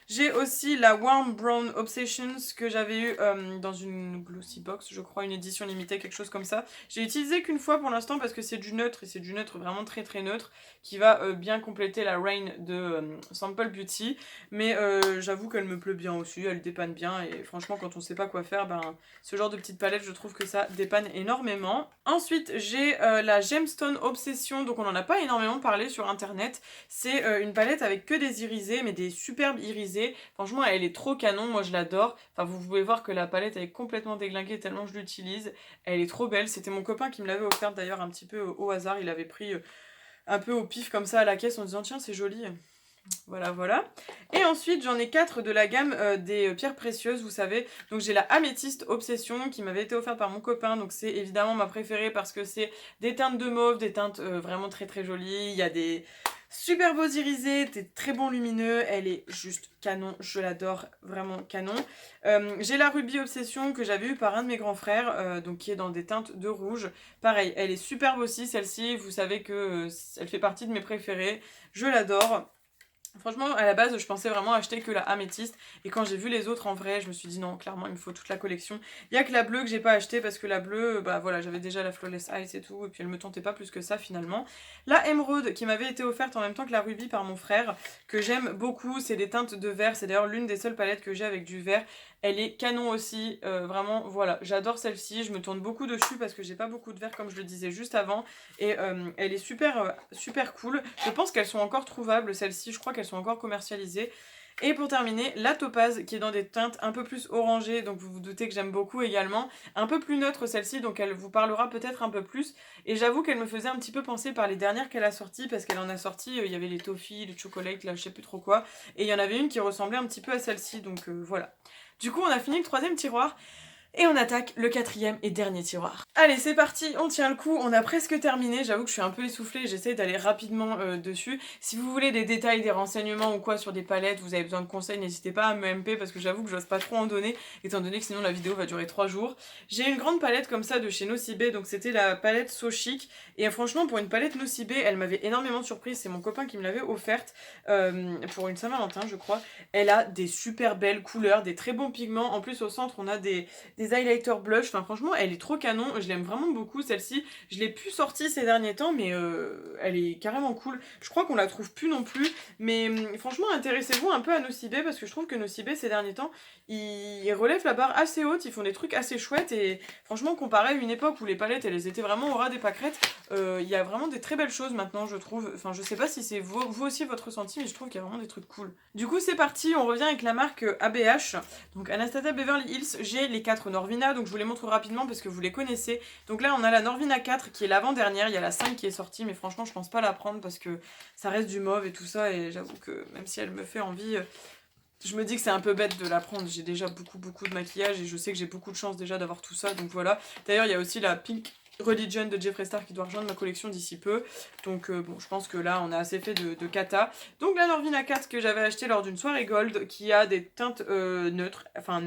J'ai aussi la Warm Brown Obsessions que j'avais eu dans une glossy box, je crois, une édition limitée, quelque chose comme ça. J'ai utilisé qu'une fois pour l'instant parce que c'est du neutre et c'est du neutre vraiment très neutre qui va bien compléter la Rain de Sample Beauty. Mais j'avoue qu'elle me plaît bien aussi, elle dépanne bien et franchement quand on sait pas quoi faire, ben ce genre de petite palette je trouve que ça dépanne énormément. Ensuite j'ai la Gemstone Obsession, donc on en a pas énormément parlé sur internet. C'est une palette avec que des irisés, mais des superbes irisés. Franchement, elle est trop canon, moi je l'adore. Enfin, vous pouvez voir que la palette elle est complètement déglinguée tellement je l'utilise. Elle est trop belle. C'était mon copain qui me l'avait offerte d'ailleurs un petit peu au hasard. Il avait pris un peu au pif comme ça à la caisse en disant tiens, c'est joli. Voilà. Et ensuite, j'en ai 4 de la gamme des pierres précieuses, vous savez. Donc j'ai la Améthyste Obsession qui m'avait été offerte par mon copain. Donc c'est évidemment ma préférée parce que c'est des teintes de mauve, des teintes vraiment très jolies. Il y a des super beaux irisés, des très bons lumineux. Elle est juste canon, je l'adore, vraiment canon. J'ai la Ruby Obsession que j'avais eue par un de mes grands frères, donc qui est dans des teintes de rouge. Pareil, elle est superbe aussi, celle-ci. Vous savez que elle fait partie de mes préférées. Je l'adore. Franchement, à la base, je pensais vraiment acheter que la améthyste. Et quand j'ai vu les autres en vrai, je me suis dit non, clairement, il me faut toute la collection. Il y a que la bleue que j'ai pas achetée parce que la bleue, bah voilà, j'avais déjà la Flawless Ice et tout. Et puis elle me tentait pas plus que ça finalement. La émeraude qui m'avait été offerte en même temps que la rubis par mon frère, que j'aime beaucoup. C'est des teintes de vert. C'est d'ailleurs l'une des seules palettes que j'ai avec du vert. Elle est canon aussi. Vraiment, voilà, j'adore celle-ci. Je me tourne beaucoup dessus parce que j'ai pas beaucoup de vert comme je le disais juste avant. Et elle est super cool. Je pense qu'elles sont encore trouvables, celles-ci. Je crois qu'elles sont encore commercialisées. Et pour terminer, la topaz qui est dans des teintes un peu plus orangées, donc vous vous doutez que j'aime beaucoup également. Un peu plus neutre celle-ci, donc elle vous parlera peut-être un peu plus. Et j'avoue qu'elle me faisait un petit peu penser par les dernières qu'elle a sorties, parce qu'elle en a sorti, il y avait les toffee, les chocolate, là je sais plus trop quoi. Et il y en avait une qui ressemblait un petit peu à celle-ci, donc voilà. Du coup on a fini le troisième tiroir. Et on attaque le quatrième et dernier tiroir. Allez, c'est parti, on tient le coup, on a presque terminé. J'avoue que je suis un peu essoufflée, j'essaie d'aller rapidement dessus. Si vous voulez des détails, des renseignements ou quoi sur des palettes, vous avez besoin de conseils, n'hésitez pas à me MP parce que j'avoue que j'ose pas trop en donner, étant donné que sinon la vidéo va durer 3 jours. J'ai une grande palette comme ça de chez Nocibé, donc c'était la palette So Chic. Et franchement, pour une palette Nocibé, elle m'avait énormément surprise. C'est mon copain qui me l'avait offerte pour une Saint-Valentin, je crois. Elle a des super belles couleurs, des très bons pigments. En plus, au centre, on a des highlighters blush, enfin franchement elle est trop canon, je l'aime vraiment beaucoup celle-ci, je l'ai plus sortie ces derniers temps mais elle est carrément cool, je crois qu'on la trouve plus non plus, mais franchement intéressez-vous un peu à Nocibé parce que je trouve que Nocibé ces derniers temps ils relèvent la barre assez haute, ils font des trucs assez chouettes et franchement comparé à une époque où les palettes elles étaient vraiment au ras des pâquerettes, il y a vraiment des très belles choses maintenant je trouve, enfin je sais pas si c'est vous aussi votre ressenti mais je trouve qu'il y a vraiment des trucs cool. Du coup c'est parti, on revient avec la marque ABH, donc Anastasia Beverly Hills, j'ai les 4 Norvina, donc je vous les montre rapidement parce que vous les connaissez. Donc là on a la Norvina 4 qui est l'avant-dernière, il y a la 5 qui est sortie mais franchement je pense pas la prendre parce que ça reste du mauve et tout ça et j'avoue que même si elle me fait envie, je me dis que c'est un peu bête de la prendre, j'ai déjà beaucoup de maquillage et je sais que j'ai beaucoup de chance déjà d'avoir tout ça, donc voilà. D'ailleurs il y a aussi la Pink Religion de Jeffree Star qui doit rejoindre ma collection d'ici peu. Donc bon, je pense que là on a assez fait de kata. Donc la Norvina 4 que j'avais acheté lors d'une soirée gold qui a des teintes neutres, enfin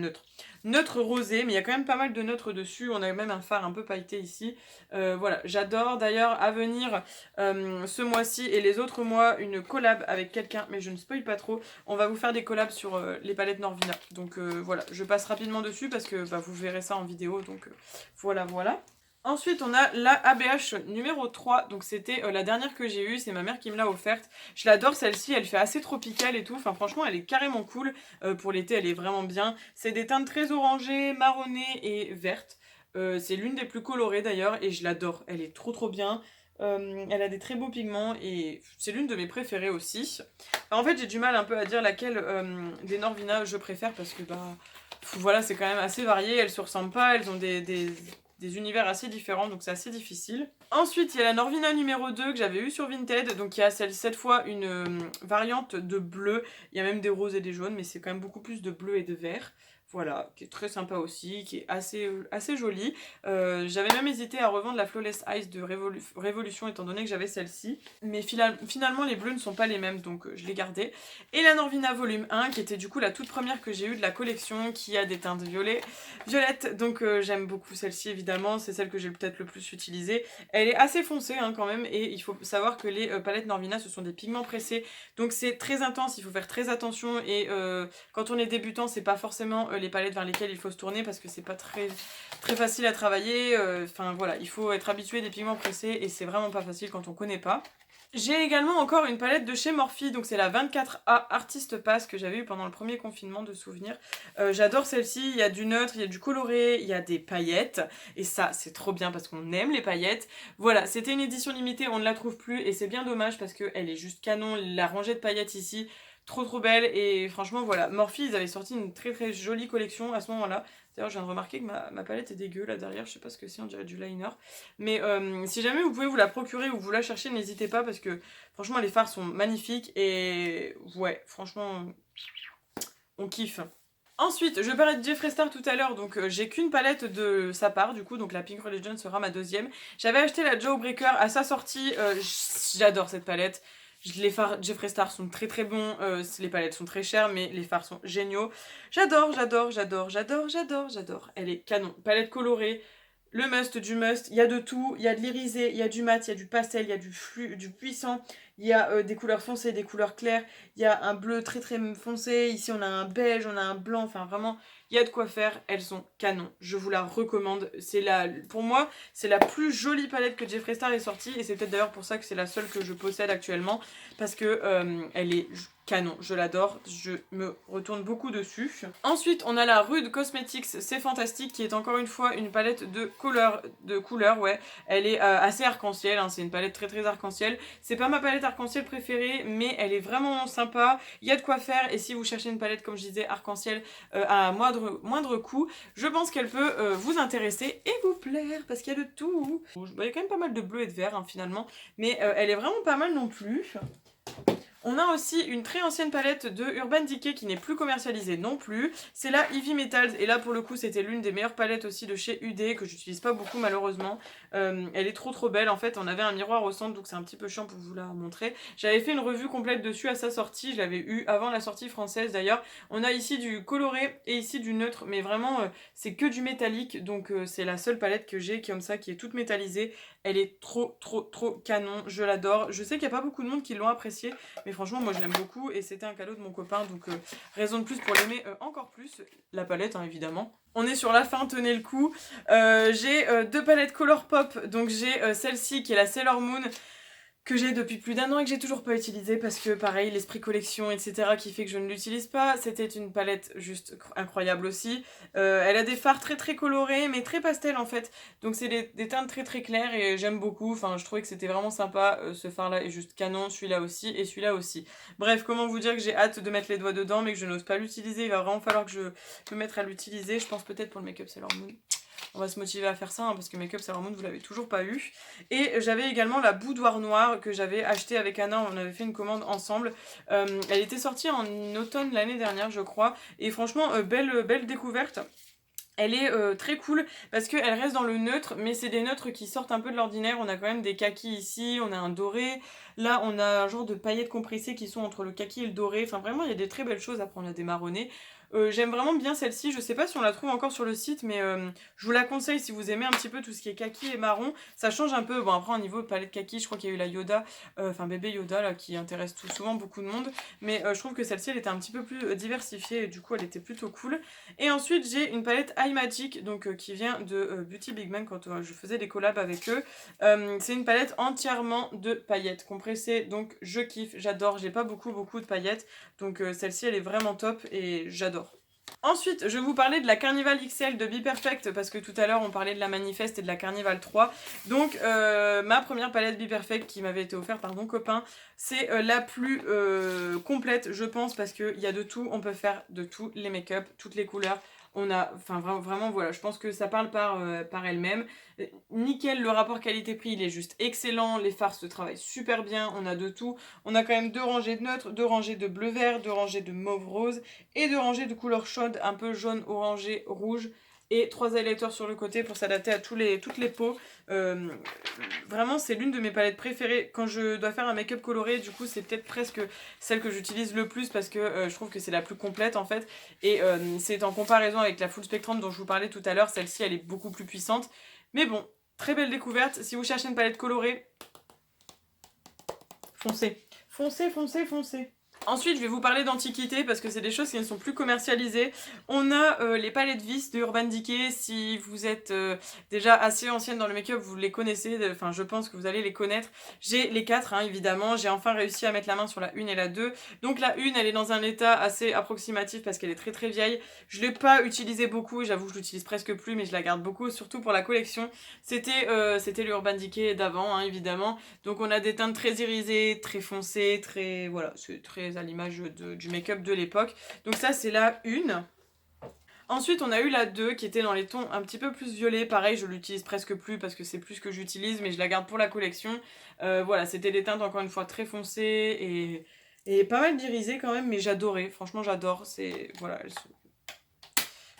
neutre rosé, mais il y a quand même pas mal de neutres dessus. On a même un fard un peu pailleté ici. Voilà, j'adore. D'ailleurs, à venir ce mois-ci et les autres mois, une collab avec quelqu'un, mais je ne spoil pas trop. On va vous faire des collabs sur les palettes Norvina. Donc voilà, je passe rapidement dessus parce que bah, vous verrez ça en vidéo. Donc voilà. Ensuite, on a la ABH numéro 3, donc c'était la dernière que j'ai eue, c'est ma mère qui me l'a offerte. Je l'adore celle-ci, elle fait assez tropicale et tout, enfin franchement elle est carrément cool, pour l'été elle est vraiment bien. C'est des teintes très orangées, marronnées et vertes, c'est l'une des plus colorées d'ailleurs et je l'adore, elle est trop bien. Elle a des très beaux pigments et c'est l'une de mes préférées aussi. En fait, j'ai du mal un peu à dire laquelle des Norvina je préfère parce que bah voilà, c'est quand même assez varié, elles se ressemblent pas, elles ont des univers assez différents, donc c'est assez difficile. Ensuite, il y a la Norvina numéro 2 que j'avais eu sur Vinted, donc il y a cette fois une variante de bleu, il y a même des roses et des jaunes, mais c'est quand même beaucoup plus de bleu et de vert. Voilà, qui est très sympa aussi, qui est assez jolie. J'avais même hésité à revendre la Flawless Ice de Révolution étant donné que j'avais celle-ci. Mais finalement, les bleus ne sont pas les mêmes, donc je l'ai gardée. Et la Norvina volume 1, qui était du coup la toute première que j'ai eue de la collection, qui a des teintes violettes. Donc j'aime beaucoup celle-ci évidemment, c'est celle que j'ai peut-être le plus utilisée. Elle est assez foncée hein, quand même, et il faut savoir que les palettes Norvina, ce sont des pigments pressés. Donc c'est très intense, il faut faire très attention, et quand on est débutant, c'est pas forcément les palettes vers lesquelles il faut se tourner parce que c'est pas très facile à travailler. Enfin voilà, il faut être habitué des pigments pressés et c'est vraiment pas facile quand on connaît pas. J'ai également encore une palette de chez Morphe, donc c'est la 24A Artist Pass que j'avais eu pendant le premier confinement de souvenirs. J'adore celle-ci, il y a du neutre, il y a du coloré, il y a des paillettes, et ça c'est trop bien parce qu'on aime les paillettes. Voilà, c'était une édition limitée, on ne la trouve plus, et c'est bien dommage parce qu'elle est juste canon, la rangée de paillettes ici, trop belle, et franchement voilà, Morphe ils avaient sorti une très jolie collection à ce moment-là. D'ailleurs, je viens de remarquer que ma palette est dégueu là derrière, je sais pas ce que c'est, on dirait du liner. Mais si jamais vous pouvez vous la procurer ou vous la chercher, n'hésitez pas parce que franchement les fards sont magnifiques et ouais, franchement, on kiffe. Ensuite, je parlais de Jeffree Star tout à l'heure, donc j'ai qu'une palette de sa part, du coup, donc la Pink Religion sera ma deuxième. J'avais acheté la Jawbreaker à sa sortie, j'adore cette palette. Les fards Jeffree Star sont très bons, les palettes sont très chères, mais les fards sont géniaux. J'adore. Elle est canon. Palette colorée, le must du must, il y a de tout, il y a de l'irisé, il y a du mat, il y a du pastel, il y a du puissant, il y a des couleurs foncées, des couleurs claires, il y a un bleu très foncé, ici on a un beige, on a un blanc, enfin vraiment, il y a de quoi faire, elles sont canon, je vous la recommande, pour moi, c'est la plus jolie palette que Jeffree Star ait sortie, et c'est peut-être d'ailleurs pour ça que c'est la seule que je possède actuellement, parce que elle est canon, je l'adore, je me retourne beaucoup dessus. Ensuite, on a la Rude Cosmetics, c'est fantastique, qui est encore une fois une palette de couleurs, ouais. Elle est assez arc-en-ciel, hein, c'est une palette très arc-en-ciel. C'est pas ma palette arc-en-ciel préférée, mais elle est vraiment sympa, il y a de quoi faire, et si vous cherchez une palette, comme je disais, arc-en-ciel à moindre coût, je pense qu'elle peut vous intéresser et vous plaire, parce qu'il y a de tout. Il y a quand même pas mal de bleu et de vert, hein, finalement, mais elle est vraiment pas mal non plus. On a aussi une très ancienne palette de Urban Decay qui n'est plus commercialisée non plus. C'est la Heavy Metals et là pour le coup c'était l'une des meilleures palettes aussi de chez UD que j'utilise pas beaucoup malheureusement. Elle est trop belle en fait, on avait un miroir au centre donc c'est un petit peu chiant pour vous la montrer. J'avais fait une revue complète dessus à sa sortie, je l'avais eu avant la sortie française d'ailleurs. On a ici du coloré et ici du neutre mais vraiment c'est que du métallique donc c'est la seule palette que j'ai comme ça qui est toute métallisée. Elle est trop canon, je l'adore. Je sais qu'il n'y a pas beaucoup de monde qui l'ont appréciée mais franchement moi je l'aime beaucoup et c'était un cadeau de mon copain donc raison de plus pour l'aimer encore plus. La palette hein, évidemment. On est sur la fin, tenez le coup. J'ai deux palettes Colourpop, donc j'ai celle-ci qui est la Sailor Moon que j'ai depuis plus d'un an et que j'ai toujours pas utilisé parce que pareil l'esprit collection etc qui fait que je ne l'utilise pas. C'était une palette juste incroyable aussi. Elle a des fards très colorés mais très pastel en fait, donc c'est des teintes très claires et j'aime beaucoup, enfin je trouvais que c'était vraiment sympa. Ce fard là est juste canon, celui-là aussi et celui-là aussi. Bref, comment vous dire que j'ai hâte de mettre les doigts dedans mais que je n'ose pas l'utiliser, il va vraiment falloir que je me mette à l'utiliser, je pense peut-être pour le make-up Sailor Moon. On va se motiver à faire ça hein, parce que Make-up Sailor Moon vous l'avez toujours pas eu. Et j'avais également la boudoir noire que j'avais acheté avec Anna, on avait fait une commande ensemble. Elle était sortie en automne l'année dernière je crois. Et franchement belle découverte. Elle est très cool parce qu'elle reste dans le neutre, mais c'est des neutres qui sortent un peu de l'ordinaire. On a quand même des kakis ici, on a un doré. Là, on a un genre de paillettes compressées qui sont entre le kaki et le doré. Enfin, vraiment, il y a des très belles choses. Après, on a des marronnés. J'aime vraiment bien celle-ci. Je sais pas si on la trouve encore sur le site, mais je vous la conseille si vous aimez un petit peu tout ce qui est kaki et marron. Ça change un peu. Bon, après, au niveau palette kaki, je crois qu'il y a eu la Yoda, enfin bébé Yoda, là, qui intéresse souvent beaucoup de monde. Mais je trouve que celle-ci, elle était un petit peu plus diversifiée et du coup, elle était plutôt cool. Et ensuite, j'ai une palette Magic, donc qui vient de Beauty Big Man quand je faisais des collabs avec eux. C'est une palette entièrement de paillettes compressées, donc je kiffe, j'adore. J'ai pas beaucoup de paillettes, donc celle-ci elle est vraiment top et j'adore. Ensuite, je vais vous parler de la Carnival XL de Be Perfect parce que tout à l'heure on parlait de la Manifest et de la Carnival 3. Donc ma première palette Be Perfect qui m'avait été offerte par mon copain, c'est la plus complète je pense parce qu'il y a de tout, on peut faire de tous les make-up, toutes les couleurs. On a, enfin vraiment voilà, je pense que ça parle par elle-même. Nickel, le rapport qualité-prix il est juste excellent, les fards se travaillent super bien, on a de tout. On a quand même 2 rangées de neutres, 2 rangées de bleu-vert, 2 rangées de mauve-rose et 2 rangées de couleurs chaudes, un peu jaune, orangé, rouge. Et 3 highlighters sur le côté pour s'adapter à toutes les peaux. Vraiment, c'est l'une de mes palettes préférées. Quand je dois faire un make-up coloré, du coup, c'est peut-être presque celle que j'utilise le plus parce que je trouve que c'est la plus complète en fait. Et c'est en comparaison avec la Full Spectrum dont je vous parlais tout à l'heure, celle-ci elle est beaucoup plus puissante. Mais bon, très belle découverte. Si vous cherchez une palette colorée, foncez. Foncez, foncez, foncez. Ensuite, je vais vous parler d'antiquité parce que c'est des choses qui ne sont plus commercialisées. On a les palettes vis de Urban Decay. Si vous êtes déjà assez ancienne dans le make-up, vous les connaissez. Enfin, je pense que vous allez les connaître. J'ai les 4, hein, évidemment. J'ai enfin réussi à mettre la main sur la 1 et la 2. Donc la 1, elle est dans un état assez approximatif parce qu'elle est très très vieille. Je ne l'ai pas utilisée beaucoup. J'avoue que je l'utilise presque plus, mais je la garde beaucoup, surtout pour la collection. C'était le Urban Decay d'avant, hein, évidemment. Donc on a des teintes très irisées, très foncées, très... Voilà, c'est très à l'image du make-up de l'époque. Donc ça c'est la 1. Ensuite on a eu la 2 qui était dans les tons un petit peu plus violets. Pareil, je l'utilise presque plus parce que c'est plus que j'utilise, mais je la garde pour la collection. Voilà, c'était des teintes encore une fois très foncées et pas mal d'irisées quand même, mais j'adorais. Franchement j'adore, c'est... Voilà, elles sont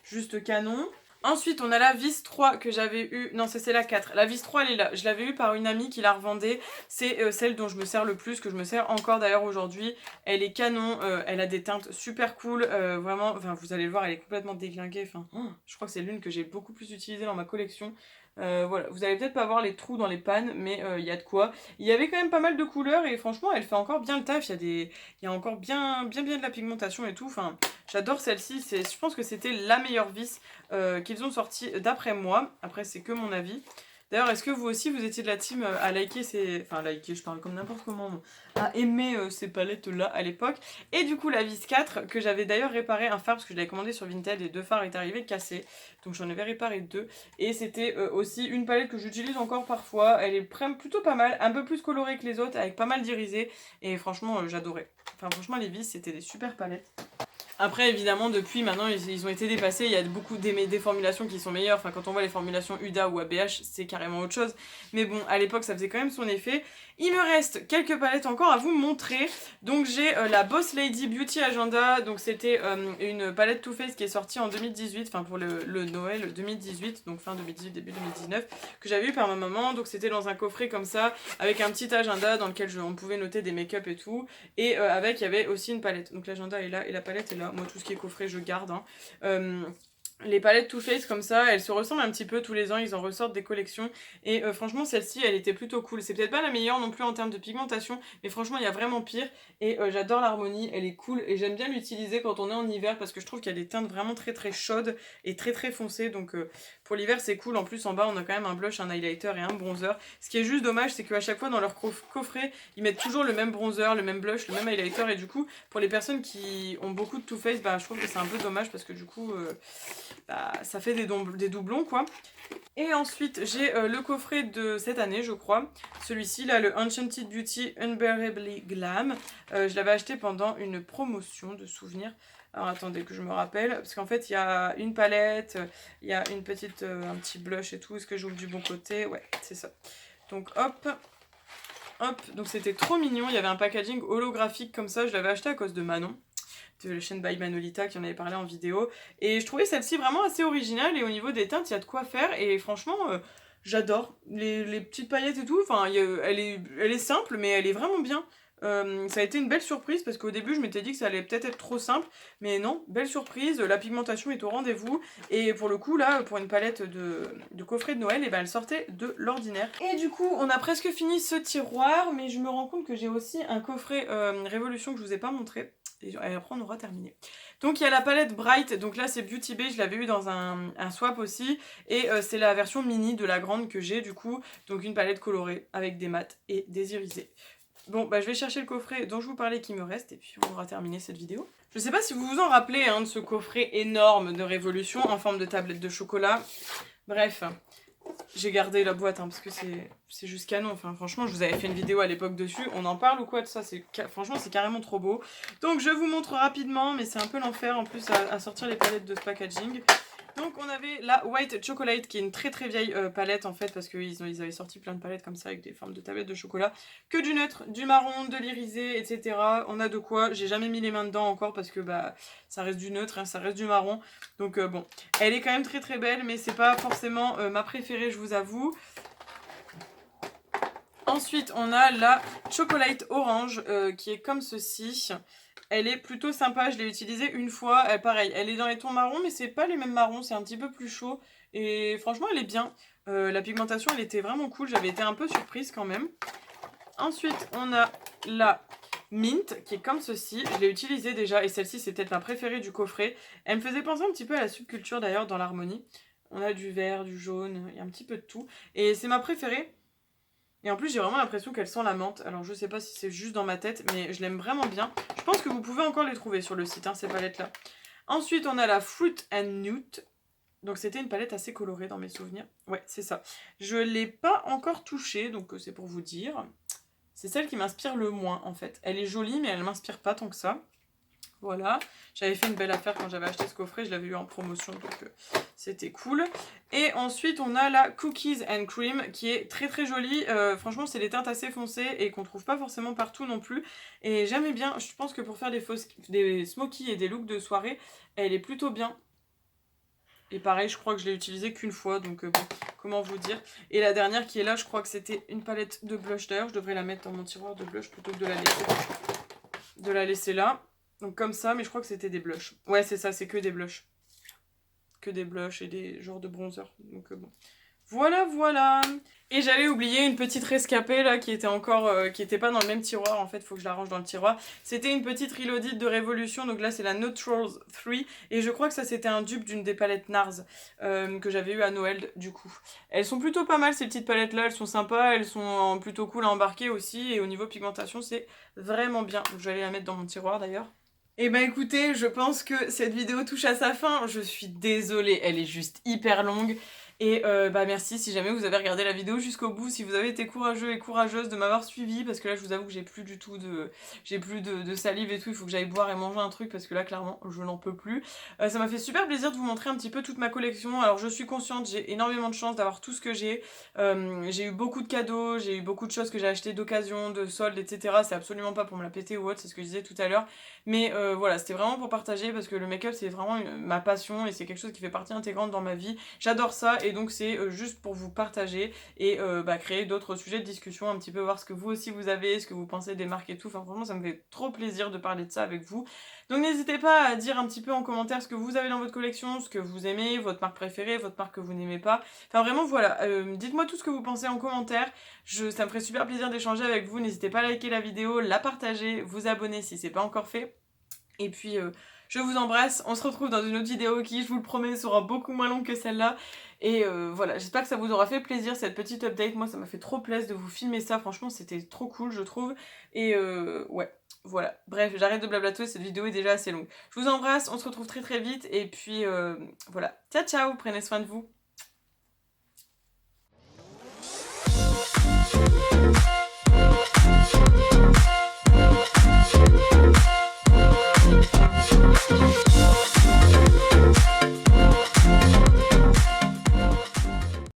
juste canon. Ensuite, on a la vis 3 que j'avais eu. Non, c'est la 4. La vis 3, elle est là. Je l'avais eu par une amie qui la revendait. C'est celle dont je me sers le plus, que je me sers encore d'ailleurs aujourd'hui. Elle est canon. Elle a des teintes super cool. Vraiment, enfin, vous allez le voir, elle est complètement déglinguée. Enfin, je crois que c'est l'une que j'ai beaucoup plus utilisée dans ma collection. Voilà, vous allez peut-être pas voir les trous dans les pannes, mais il y a de quoi. Il y avait quand même pas mal de couleurs et franchement, elle fait encore bien le taf. Il y a encore bien de la pigmentation et tout. Enfin, j'adore celle-ci. Je pense que c'était la meilleure vis qu'ils ont sorti d'après moi. Après, c'est que mon avis. D'ailleurs, est-ce que vous aussi, vous étiez de la team à liker ces... Enfin, liker, je parle comme n'importe comment. À aimer ces palettes-là à l'époque. Et du coup, la vis 4, que j'avais d'ailleurs réparé un phare, parce que je l'avais commandé sur Vinted, et 2 phares étaient arrivés cassés. Donc j'en avais réparé 2. Et c'était aussi une palette que j'utilise encore parfois. Elle est plutôt pas mal, un peu plus colorée que les autres, avec pas mal d'irisés. Et franchement, j'adorais. Enfin, franchement, les vis, c'était des super palettes. Après, évidemment, depuis maintenant, ils ont été dépassés. Il y a beaucoup des formulations qui sont meilleures. Enfin, quand on voit les formulations Huda ou ABH, c'est carrément autre chose. Mais bon, à l'époque, ça faisait quand même son effet. Il me reste quelques palettes encore à vous montrer. Donc, j'ai la Boss Lady Beauty Agenda. Donc, c'était une palette Too Faced qui est sortie en 2018. Enfin, pour le Noël 2018. Donc, fin 2018, début 2019. Que j'avais eu par ma maman. Donc, c'était dans un coffret comme ça. Avec un petit agenda dans lequel on pouvait noter des make-up et tout. Et avec, il y avait aussi une palette. Donc, l'agenda est là et la palette est là. Moi, tout ce qui est coffret, je garde. Hein. Les palettes Too Faced comme ça, elles se ressemblent un petit peu tous les ans, ils en ressortent des collections. Et franchement, celle-ci, elle était plutôt cool. C'est peut-être pas la meilleure non plus en termes de pigmentation, mais franchement, il y a vraiment pire. Et j'adore l'harmonie, elle est cool. Et j'aime bien l'utiliser quand on est en hiver parce que je trouve qu'il y a des teintes vraiment très très chaudes et très très foncées. Donc pour l'hiver, c'est cool. En plus, en bas, on a quand même un blush, un highlighter et un bronzer. Ce qui est juste dommage, c'est qu'à chaque fois dans leur coffret, ils mettent toujours le même bronzer, le même blush, le même highlighter. Et du coup, pour les personnes qui ont beaucoup de Too Faced, bah, je trouve que c'est un peu dommage parce que du coup... bah, ça fait des doublons quoi. Et ensuite j'ai le coffret de cette année je crois, celui-ci là, le Enchanted Beauty Unbearably Glam. Je l'avais acheté pendant une promotion de souvenirs. Alors attendez que je me rappelle, parce qu'en fait il y a une palette, il y a une petite, un petit blush et tout. Est-ce que j'ouvre du bon côté? Ouais, c'est ça. Donc hop, hop, donc c'était trop mignon, il y avait un packaging holographique comme ça, je l'avais acheté à cause de Manon, de la chaîne By Manolita qui en avait parlé en vidéo. Et je trouvais celle-ci vraiment assez originale et au niveau des teintes, il y a de quoi faire. Et franchement, j'adore. Les petites paillettes et tout, enfin, elle est simple, mais elle est vraiment bien. Ça a été une belle surprise parce qu'au début je m'étais dit que ça allait peut-être être trop simple, mais non, belle surprise, la pigmentation est au rendez-vous et pour le coup là, pour une palette de coffret de Noël, et ben elle sortait de l'ordinaire. Et du coup on a presque fini ce tiroir, mais je me rends compte que j'ai aussi un coffret Révolution que je vous ai pas montré. Et après on aura terminé. Donc il y a la palette Bright, donc là c'est Beauty Bay, je l'avais eu dans un swap aussi. Et c'est la version mini de la grande que j'ai du coup. Donc une palette colorée avec des mats et des irisés. Bon, bah je vais chercher le coffret dont je vous parlais qui me reste, et puis on aura terminé cette vidéo. Je sais pas si vous vous en rappelez hein, de ce coffret énorme de Révolution en forme de tablette de chocolat. Bref, j'ai gardé la boîte hein, parce que c'est juste canon. Enfin, franchement, je vous avais fait une vidéo à l'époque dessus. On en parle ou quoi de ça? Franchement, c'est carrément trop beau. Donc, je vous montre rapidement, mais c'est un peu l'enfer en plus à sortir les palettes de ce packaging. Donc on avait la White Chocolate qui est une très très vieille palette en fait parce qu'ils avaient sorti plein de palettes comme ça avec des formes de tablettes de chocolat. Que du neutre, du marron, de l'irisé, etc. On a de quoi. J'ai jamais mis les mains dedans encore parce que bah ça reste du neutre, hein, ça reste du marron. Donc bon, elle est quand même très très belle mais c'est pas forcément ma préférée je vous avoue. Ensuite on a la Chocolate Orange qui est comme ceci. Elle est plutôt sympa, je l'ai utilisée une fois, pareil, elle est dans les tons marrons, mais c'est pas les mêmes marrons, c'est un petit peu plus chaud, et franchement elle est bien, la pigmentation elle était vraiment cool, j'avais été un peu surprise quand même. Ensuite on a la Mint, qui est comme ceci, je l'ai utilisée déjà, et celle-ci c'est peut-être ma préférée du coffret, elle me faisait penser un petit peu à la subculture d'ailleurs dans l'harmonie, on a du vert, du jaune, il y a un petit peu de tout, et c'est ma préférée. Et en plus, j'ai vraiment l'impression qu'elle sent la menthe. Alors, je sais pas si c'est juste dans ma tête, mais je l'aime vraiment bien. Je pense que vous pouvez encore les trouver sur le site, hein, ces palettes-là. Ensuite, on a la Fruit and Nut. Donc, c'était une palette assez colorée dans mes souvenirs. Ouais, c'est ça. Je l'ai pas encore touchée, donc c'est pour vous dire. C'est celle qui m'inspire le moins, en fait. Elle est jolie, mais elle m'inspire pas tant que ça. Voilà, j'avais fait une belle affaire quand j'avais acheté ce coffret, je l'avais eu en promotion, donc c'était cool. Et ensuite, on a la Cookies and Cream, qui est très très jolie. Franchement, c'est des teintes assez foncées et qu'on trouve pas forcément partout non plus. Et j'aimais bien, je pense que pour faire des smokies et des looks de soirée, elle est plutôt bien. Et pareil, je crois que je l'ai utilisée qu'une fois, donc bon, comment vous dire. Et la dernière qui est là, je crois que c'était une palette de blush. D'ailleurs, je devrais la mettre dans mon tiroir de blush plutôt que de la laisser là. Donc comme ça, mais je crois que c'était des blushs. Ouais, c'est ça, c'est que des blushs. Que des blushs et des genres de bronzer. Donc bon. Voilà, voilà. Et j'avais oublié une petite rescapée là qui était encore, qui était pas dans le même tiroir. En fait, faut que je la range dans le tiroir. C'était une petite reloaded de Révolution. Donc là, c'est la Neutrals 3. Et je crois que ça, c'était un dupe d'une des palettes NARS que j'avais eu à Noël du coup. Elles sont plutôt pas mal ces petites palettes là. Elles sont sympas. Elles sont plutôt cool à embarquer aussi. Et au niveau pigmentation, c'est vraiment bien. Donc je vais aller la mettre dans mon tiroir d'ailleurs. Et bah écoutez, je pense que cette vidéo touche à sa fin. Je suis désolée, elle est juste hyper longue. Et bah merci si jamais vous avez regardé la vidéo jusqu'au bout, si vous avez été courageux et courageuse de m'avoir suivi, parce que là je vous avoue que j'ai plus du tout de salive et tout, il faut que j'aille boire et manger un truc parce que là clairement je n'en peux plus. Ça m'a fait super plaisir de vous montrer un petit peu toute ma collection. Alors je suis consciente, j'ai énormément de chance d'avoir tout ce que j'ai. J'ai eu beaucoup de cadeaux, j'ai eu beaucoup de choses que j'ai achetées d'occasion, de soldes, etc. C'est absolument pas pour me la péter ou autre, c'est ce que je disais tout à l'heure. Mais voilà, c'était vraiment pour partager parce que le make-up c'est vraiment ma passion et c'est quelque chose qui fait partie intégrante dans ma vie. J'adore ça et donc c'est juste pour vous partager et créer d'autres sujets de discussion, un petit peu voir ce que vous aussi vous avez, ce que vous pensez des marques et tout. Enfin franchement ça me fait trop plaisir de parler de ça avec vous. Donc n'hésitez pas à dire un petit peu en commentaire ce que vous avez dans votre collection, ce que vous aimez, votre marque préférée, votre marque que vous n'aimez pas. Enfin vraiment voilà, dites-moi tout ce que vous pensez en commentaire. Ça me ferait super plaisir d'échanger avec vous. N'hésitez pas à liker la vidéo, la partager, vous abonner si c'est pas encore fait. Et puis je vous embrasse, on se retrouve dans une autre vidéo qui, je vous le promets, sera beaucoup moins longue que celle-là. Et voilà, j'espère que ça vous aura fait plaisir cette petite update. Moi ça m'a fait trop plaisir de vous filmer ça, franchement c'était trop cool je trouve. Et ouais, voilà. Bref, j'arrête de blablater, cette vidéo est déjà assez longue. Je vous embrasse, on se retrouve très très vite. Et puis voilà, ciao ciao, prenez soin de vous.